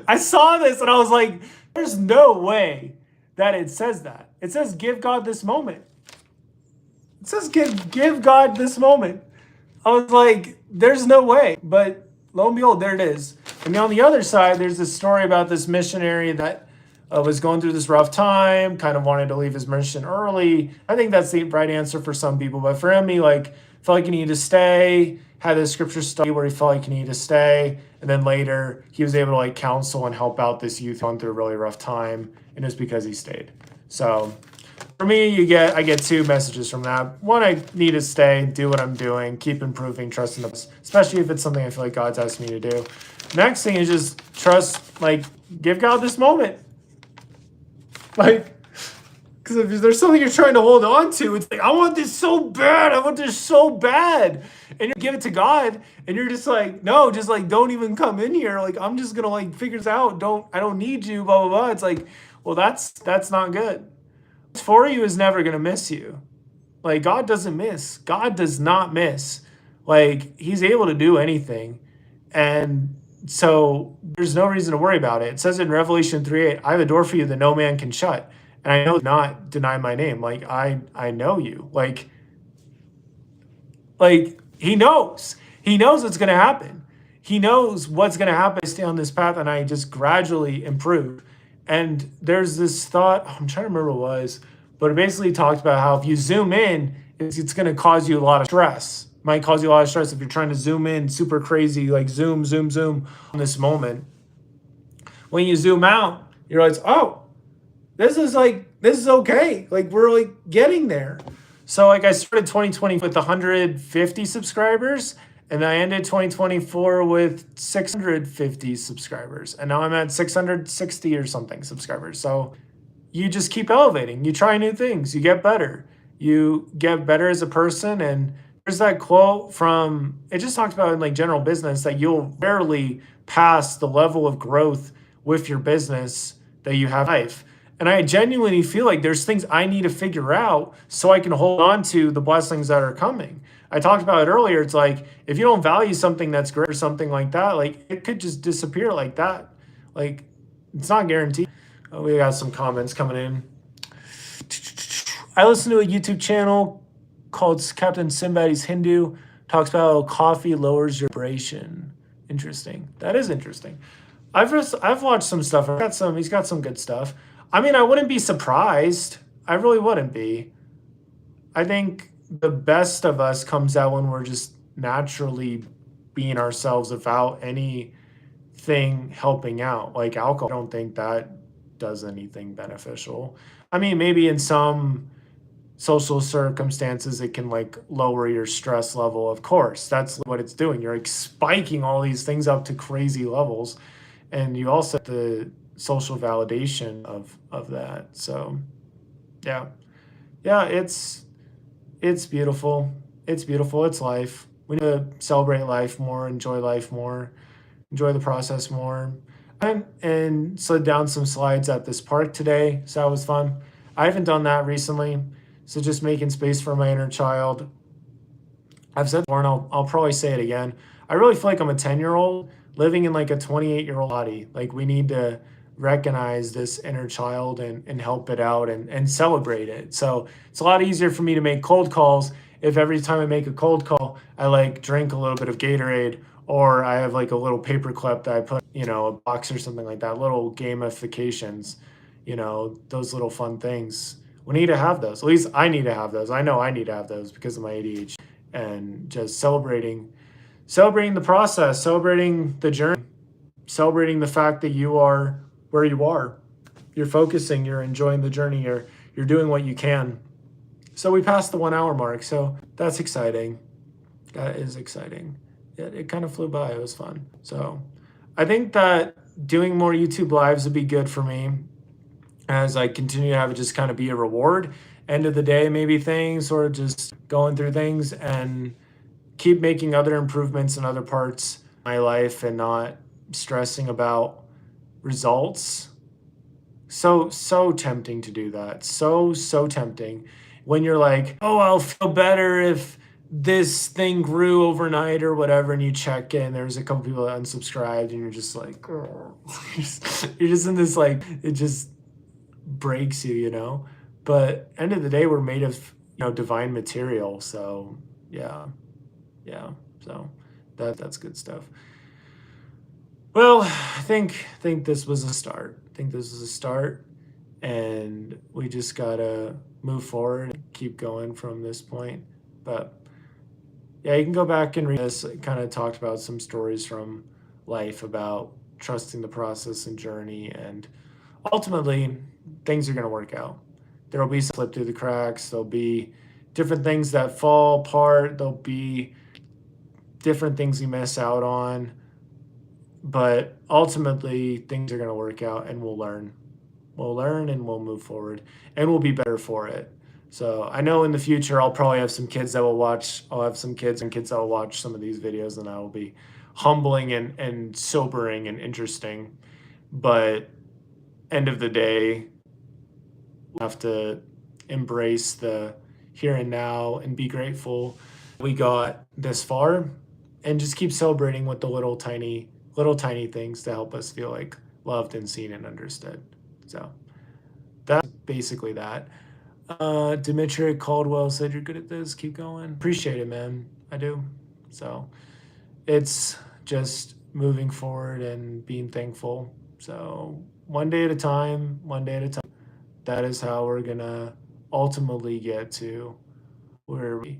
I saw this and I was like, there's no way that it says that. It says give God this moment. It says give God this moment. I was like, there's no way. But lo and behold, there it is. And on the other side, there's this story about this missionary that was going through this rough time, kind of wanted to leave his mission early. I think that's the right answer for some people. But for him, he felt like he needed to stay, had this scripture study where he felt like he needed to stay. And then later, he was able to counsel and help out this youth going through a really rough time. And it's because he stayed. So for me, I get two messages from that. One, I need to stay, do what I'm doing, keep improving, trust in the, especially if it's something I feel like God's asked me to do. Next thing is just trust, give God this moment. Because if there's something you're trying to hold on to, it's I want this so bad. I want this so bad. And you give it to God and you're just no, just don't even come in here. I'm just going to figure this out. I don't need you, blah, blah, blah. It's well, that's not good. What's for you is never going to miss you. God doesn't miss. God does not miss. He's able to do anything. And so there's no reason to worry about it. It says in Revelation 3:8, I have a door for you that no man can shut. And I know not deny my name. I know you. He knows. He knows what's going to happen. He knows what's going to happen. I stay on this path and I just gradually improve. And there's this thought, I'm trying to remember what it was, but it basically talked about how if you zoom in, it's going to cause you a lot of stress. It might cause you a lot of stress if you're trying to zoom in super crazy, zoom on this moment. When you zoom out, you realize, oh, this is okay. We're getting there. So I started 2020 with 150 subscribers. And I ended 2024 with 650 subscribers. And now I'm at 660 or something subscribers. So you just keep elevating. You try new things. You get better. You get better as a person. And there's that quote from, it just talks about in general business that you'll rarely pass the level of growth with your business that you have in life. And I genuinely feel like there's things I need to figure out so I can hold on to the blessings that are coming. I talked about it earlier. It's if you don't value something that's great or something like that, it could just disappear like that. It's not guaranteed. Oh, we got some comments coming in. I listen to a YouTube channel called Captain Sinbadi's Hindu. Talks about how coffee lowers your vibration. Interesting. That is interesting. I've watched some stuff. He's got some good stuff. I mean, I wouldn't be surprised. I really wouldn't be. I think the best of us comes out when we're just naturally being ourselves without anything helping out. Alcohol, I don't think that does anything beneficial. I mean, maybe in some social circumstances, it can lower your stress level. Of course, that's what it's doing. You're spiking all these things up to crazy levels. And you also have the social validation of that. So, yeah, it's beautiful. It's beautiful. It's life. We need to celebrate life more, enjoy life more, enjoy the process more. And slid down some slides at this park today, so that was fun. I haven't done that recently, so just making space for my inner child. I've said before, and I'll probably say it again. I really feel like I'm a 10-year-old living in a 28-year-old body. We need to recognize this inner child and help it out and celebrate it. So it's a lot easier for me to make cold calls if every time I make a cold call, I drink a little bit of Gatorade, or I have a little paper clip that I put, a box or something like that, little gamifications, those little fun things. We need to have those. At least I need to have those. I know I need to have those because of my ADHD, and just celebrating the process, celebrating the journey, celebrating the fact that you are where you are. You're focusing, you're enjoying the journey, you're doing what you can. So we passed the 1 hour mark, so that's exciting. That is exciting. It kind of flew by. It was fun. So I think that doing more YouTube lives would be good for me as I continue to have it just kind of be a reward. End of the day, maybe things, or just going through things and keep making other improvements in other parts my life and not stressing about results. So tempting to do that. So tempting. When you're like, oh, I'll feel better if this thing grew overnight or whatever, and you check in, there's a couple people that unsubscribed, and you're just like, oh. You're just in this, like, it just breaks you, you know? But end of the day, we're made of, divine material. So yeah, yeah. So that's good stuff. Well, I think this was a start. I think this is a start, and we just gotta move forward and keep going from this point. But yeah, you can go back and read this. It kind of talked about some stories from life about trusting the process and journey, and ultimately things are gonna work out. There will be some slip through the cracks. There'll be different things that fall apart. There'll be different things you miss out on, but ultimately things are going to work out, and we'll learn and we'll move forward, and we'll be better for it. So I know in the future I'll probably have some kids that will watch, I'll have some kids and kids that will watch some of these videos, and that will be humbling and sobering and interesting. But end of the day, we have to embrace the here and now and be grateful we got this far, and just keep celebrating with the little tiny things to help us feel like loved and seen and understood. So that's basically that. Dimitri Caldwell said, you're good at this, keep going. Appreciate it, man. I do. So it's just moving forward and being thankful. So one day at a time, one day at a time. That is how we're gonna ultimately get to where we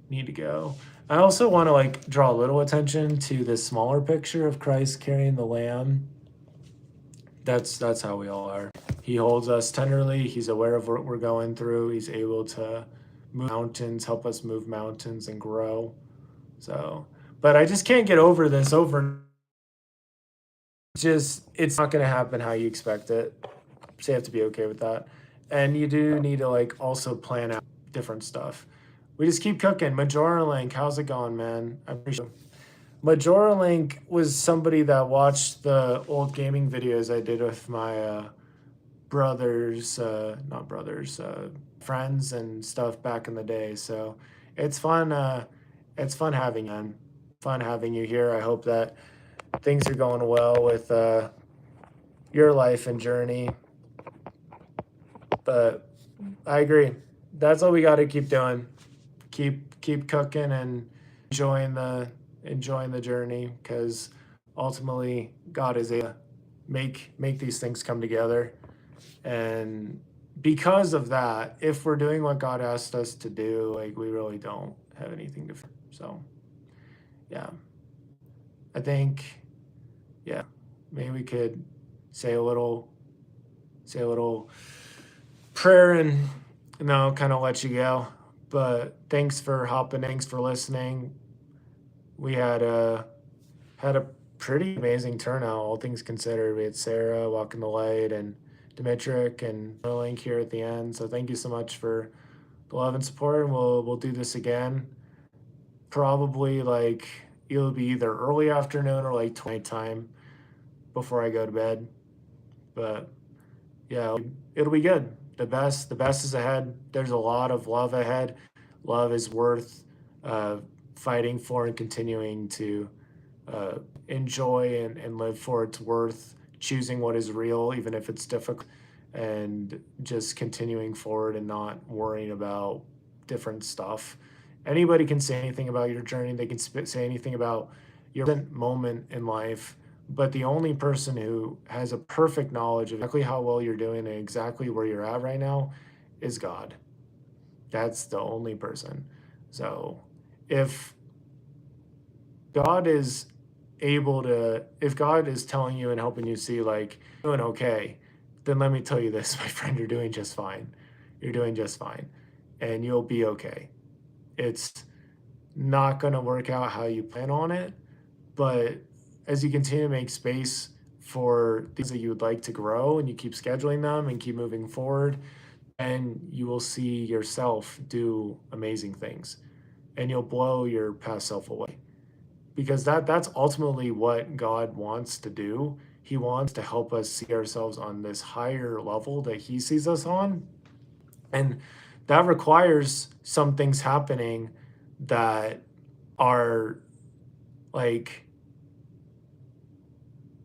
need to go. I also want to like draw a little attention to this smaller picture of Christ carrying the lamb. That's how we all are. He holds us tenderly. He's aware of what we're going through. He's able to move mountains, help us move mountains and grow. So, but I just can't get over this over. Just it's not going to happen how you expect it. So you have to be okay with that. And you do need to like also plan out different stuff. We just keep cooking. Majora Link, how's it going, man? I appreciate it. Majora Link was somebody that watched the old gaming videos I did with my brothers, not brothers, friends and stuff back in the day. So it's fun. It's fun having you here. I hope that things are going well with your life and journey. But I agree. That's all we got to keep doing. Keep cooking and enjoying the journey, because ultimately God is a make these things come together. And because of that, if we're doing what God asked us to do, like we really don't have anything to fear. So yeah, I think yeah, maybe we could say a little prayer and kind of let you go. But thanks for hopping. Thanks for listening. We had a pretty amazing turnout, all things considered. We had Sarah walking the light and Dimitrik and Link here at the end. So thank you so much for the love and support. And we'll do this again. Probably like it'll be either early afternoon or like 20 time before I go to bed. But yeah, it'll be good. The best is ahead. There's a lot of love ahead. Love is worth fighting for and continuing to enjoy and live for. It's worth choosing what is real, even if it's difficult, and just continuing forward and not worrying about different stuff. Anybody can say anything about your journey. They can say anything about your present moment in life. But the only person who has a perfect knowledge of exactly how well you're doing and exactly where you're at right now is God. That's the only person. So if God is if God is telling you and helping you see like doing okay, then let me tell you this, my friend, you're doing just fine. You're doing just fine, and you'll be okay. It's not going to work out how you plan on it, but as you continue to make space for things that you would like to grow, and you keep scheduling them and keep moving forward, and you will see yourself do amazing things, and you'll blow your past self away. because that's ultimately what God wants to do. He wants to help us see ourselves on this higher level that he sees us on. And that requires some things happening that are like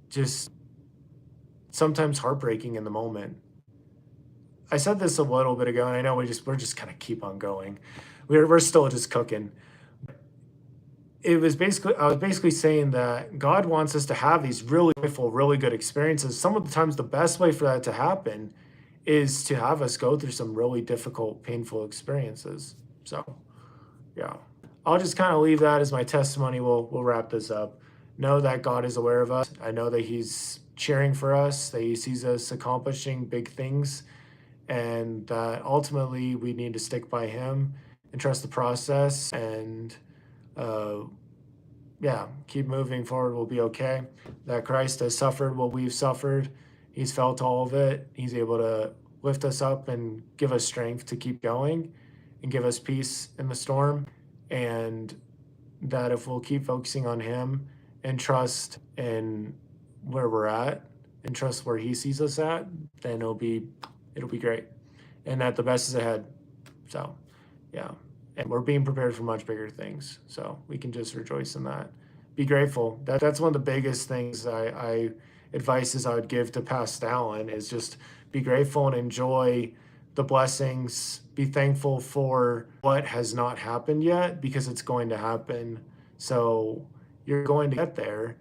just sometimes heartbreaking in the moment. I said this a little bit ago, and I know we're just kind of keep on going. We're still just cooking. I was basically saying that God wants us to have these really joyful, really good experiences. Some of the times, the best way for that to happen is to have us go through some really difficult, painful experiences. So, yeah, I'll just kind of leave that as my testimony. We'll wrap this up. Know that God is aware of us. I know that He's cheering for us, that He sees us accomplishing big things, and that ultimately we need to stick by Him and trust the process, and uh, yeah, keep moving forward. We'll be okay. That Christ has suffered what we've suffered. He's felt all of it. He's able to lift us up and give us strength to keep going and give us peace in the storm. And that if we'll keep focusing on Him and trust in where we're at and trust where He sees us at, then it'll be great. And that the best is ahead. So, yeah. And we're being prepared for much bigger things. So we can just rejoice in that. Be grateful. That's one of the biggest things advices I would give to past Dallin is just be grateful and enjoy the blessings. Be thankful for what has not happened yet because it's going to happen. So you're going to get there,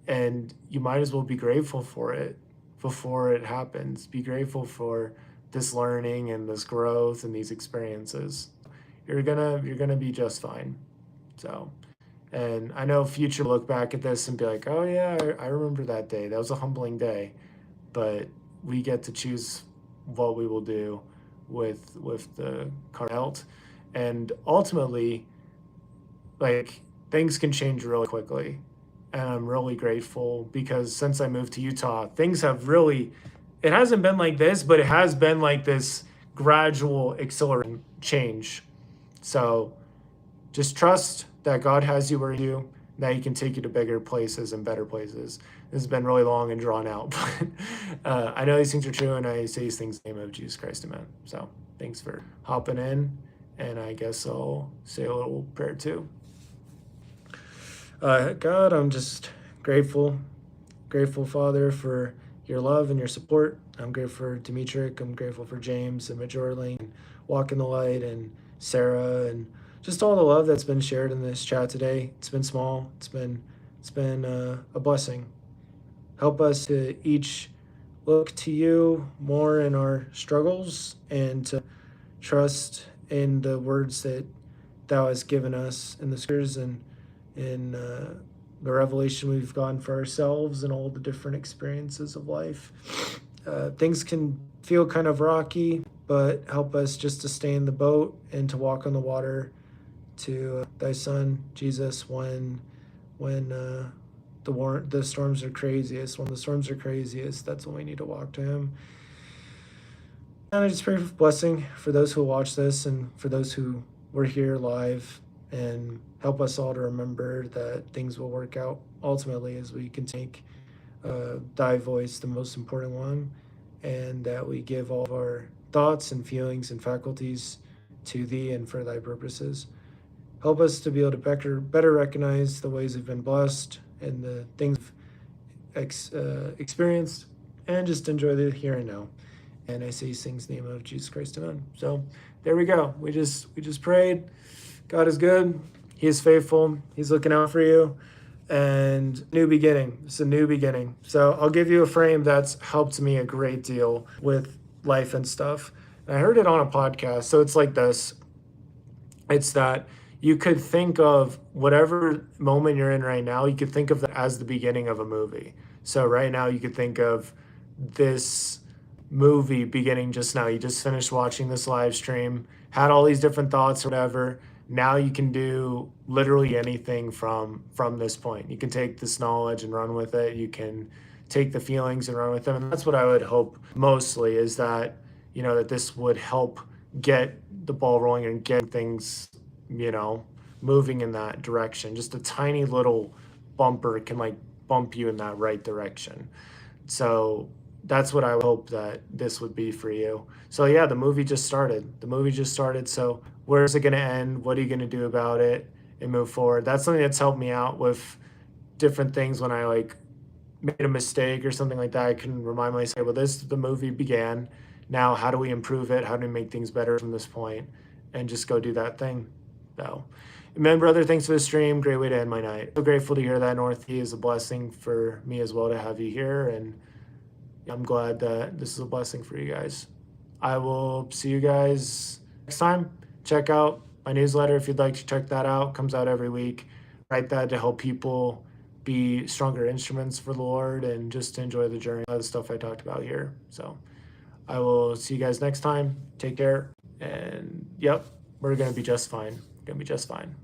and you might as well be grateful for it before it happens. Be grateful for this learning and this growth and these experiences. You're gonna be just fine. So, and I know future look back at this and be like, oh yeah, I remember that day. That was a humbling day. But we get to choose what we will do with the card dealt. And ultimately, like things can change really quickly. And I'm really grateful because since I moved to Utah, things have really, it hasn't been like this, but it has been like this gradual accelerating change. So just trust that God has you where you, that He can take you to bigger places and better places. This has been really long and drawn out, but I know these things are true, and I say these things in the name of Jesus Christ, amen. So thanks for hopping in, and I guess I'll say a little prayer too. God, I'm just grateful, Father, for your love and your support. I'm grateful for Dimitri. I'm grateful for James and Majorling, and Walk in the Light, and Sarah, and just all the love that's been shared in this chat today. It's been small. It's been a blessing. Help us to each look to you more in our struggles and to trust in the words that Thou hast given us in the scriptures and in the revelation we've gotten for ourselves and all the different experiences of life. Things can feel kind of rocky, but help us just to stay in the boat and to walk on the water to Thy Son, Jesus, when the storms are craziest. When the storms are craziest, that's when we need to walk to Him. And I just pray for blessing for those who watch this and for those who were here live, and help us all to remember that things will work out ultimately as we can take Thy voice, the most important one, and that we give all of our thoughts and feelings and faculties to Thee and for Thy purposes. Help us to be able to better recognize the ways we've been blessed and the things we've experienced, and just enjoy the here and now. And I say these things in the name of Jesus Christ, amen. So there we go. We just prayed. God is good. He is faithful. He's looking out for you. And new beginning. It's a new beginning. So I'll give you a frame that's helped me a great deal with life and stuff. And I heard it on a podcast. So it's like this. It's that you could think of whatever moment you're in right now, you could think of that as the beginning of a movie. So right now you could think of this movie beginning just now. You just finished watching this live stream, had all these different thoughts or whatever. Now you can do literally anything from this point. You can take this knowledge and run with it. You can take the feelings and run with them. And that's what I would hope mostly, is that, that this would help get the ball rolling and get things, moving in that direction. Just a tiny little bumper can like bump you in that right direction. So that's what I would hope that this would be for you. So yeah, the movie just started. The movie just started. So where's it going to end? What are you going to do about it and move forward? That's something that's helped me out with different things when I like made a mistake or something like that. I can remind myself, well, this the movie began. Now, how do we improve it? How do we make things better from this point? And just go do that thing. So, amen, brother. Thanks for the stream. Great way to end my night. So grateful to hear that, Northie. Is a blessing for me as well to have you here. And I'm glad that this is a blessing for you guys. I will see you guys next time. Check out my newsletter if you'd like to check that out. It comes out every week. Write that to help people be stronger instruments for the Lord and just to enjoy the journey of the stuff I talked about here. So I will see you guys next time. Take care. And yep, we're going to be just fine. Going to be just fine.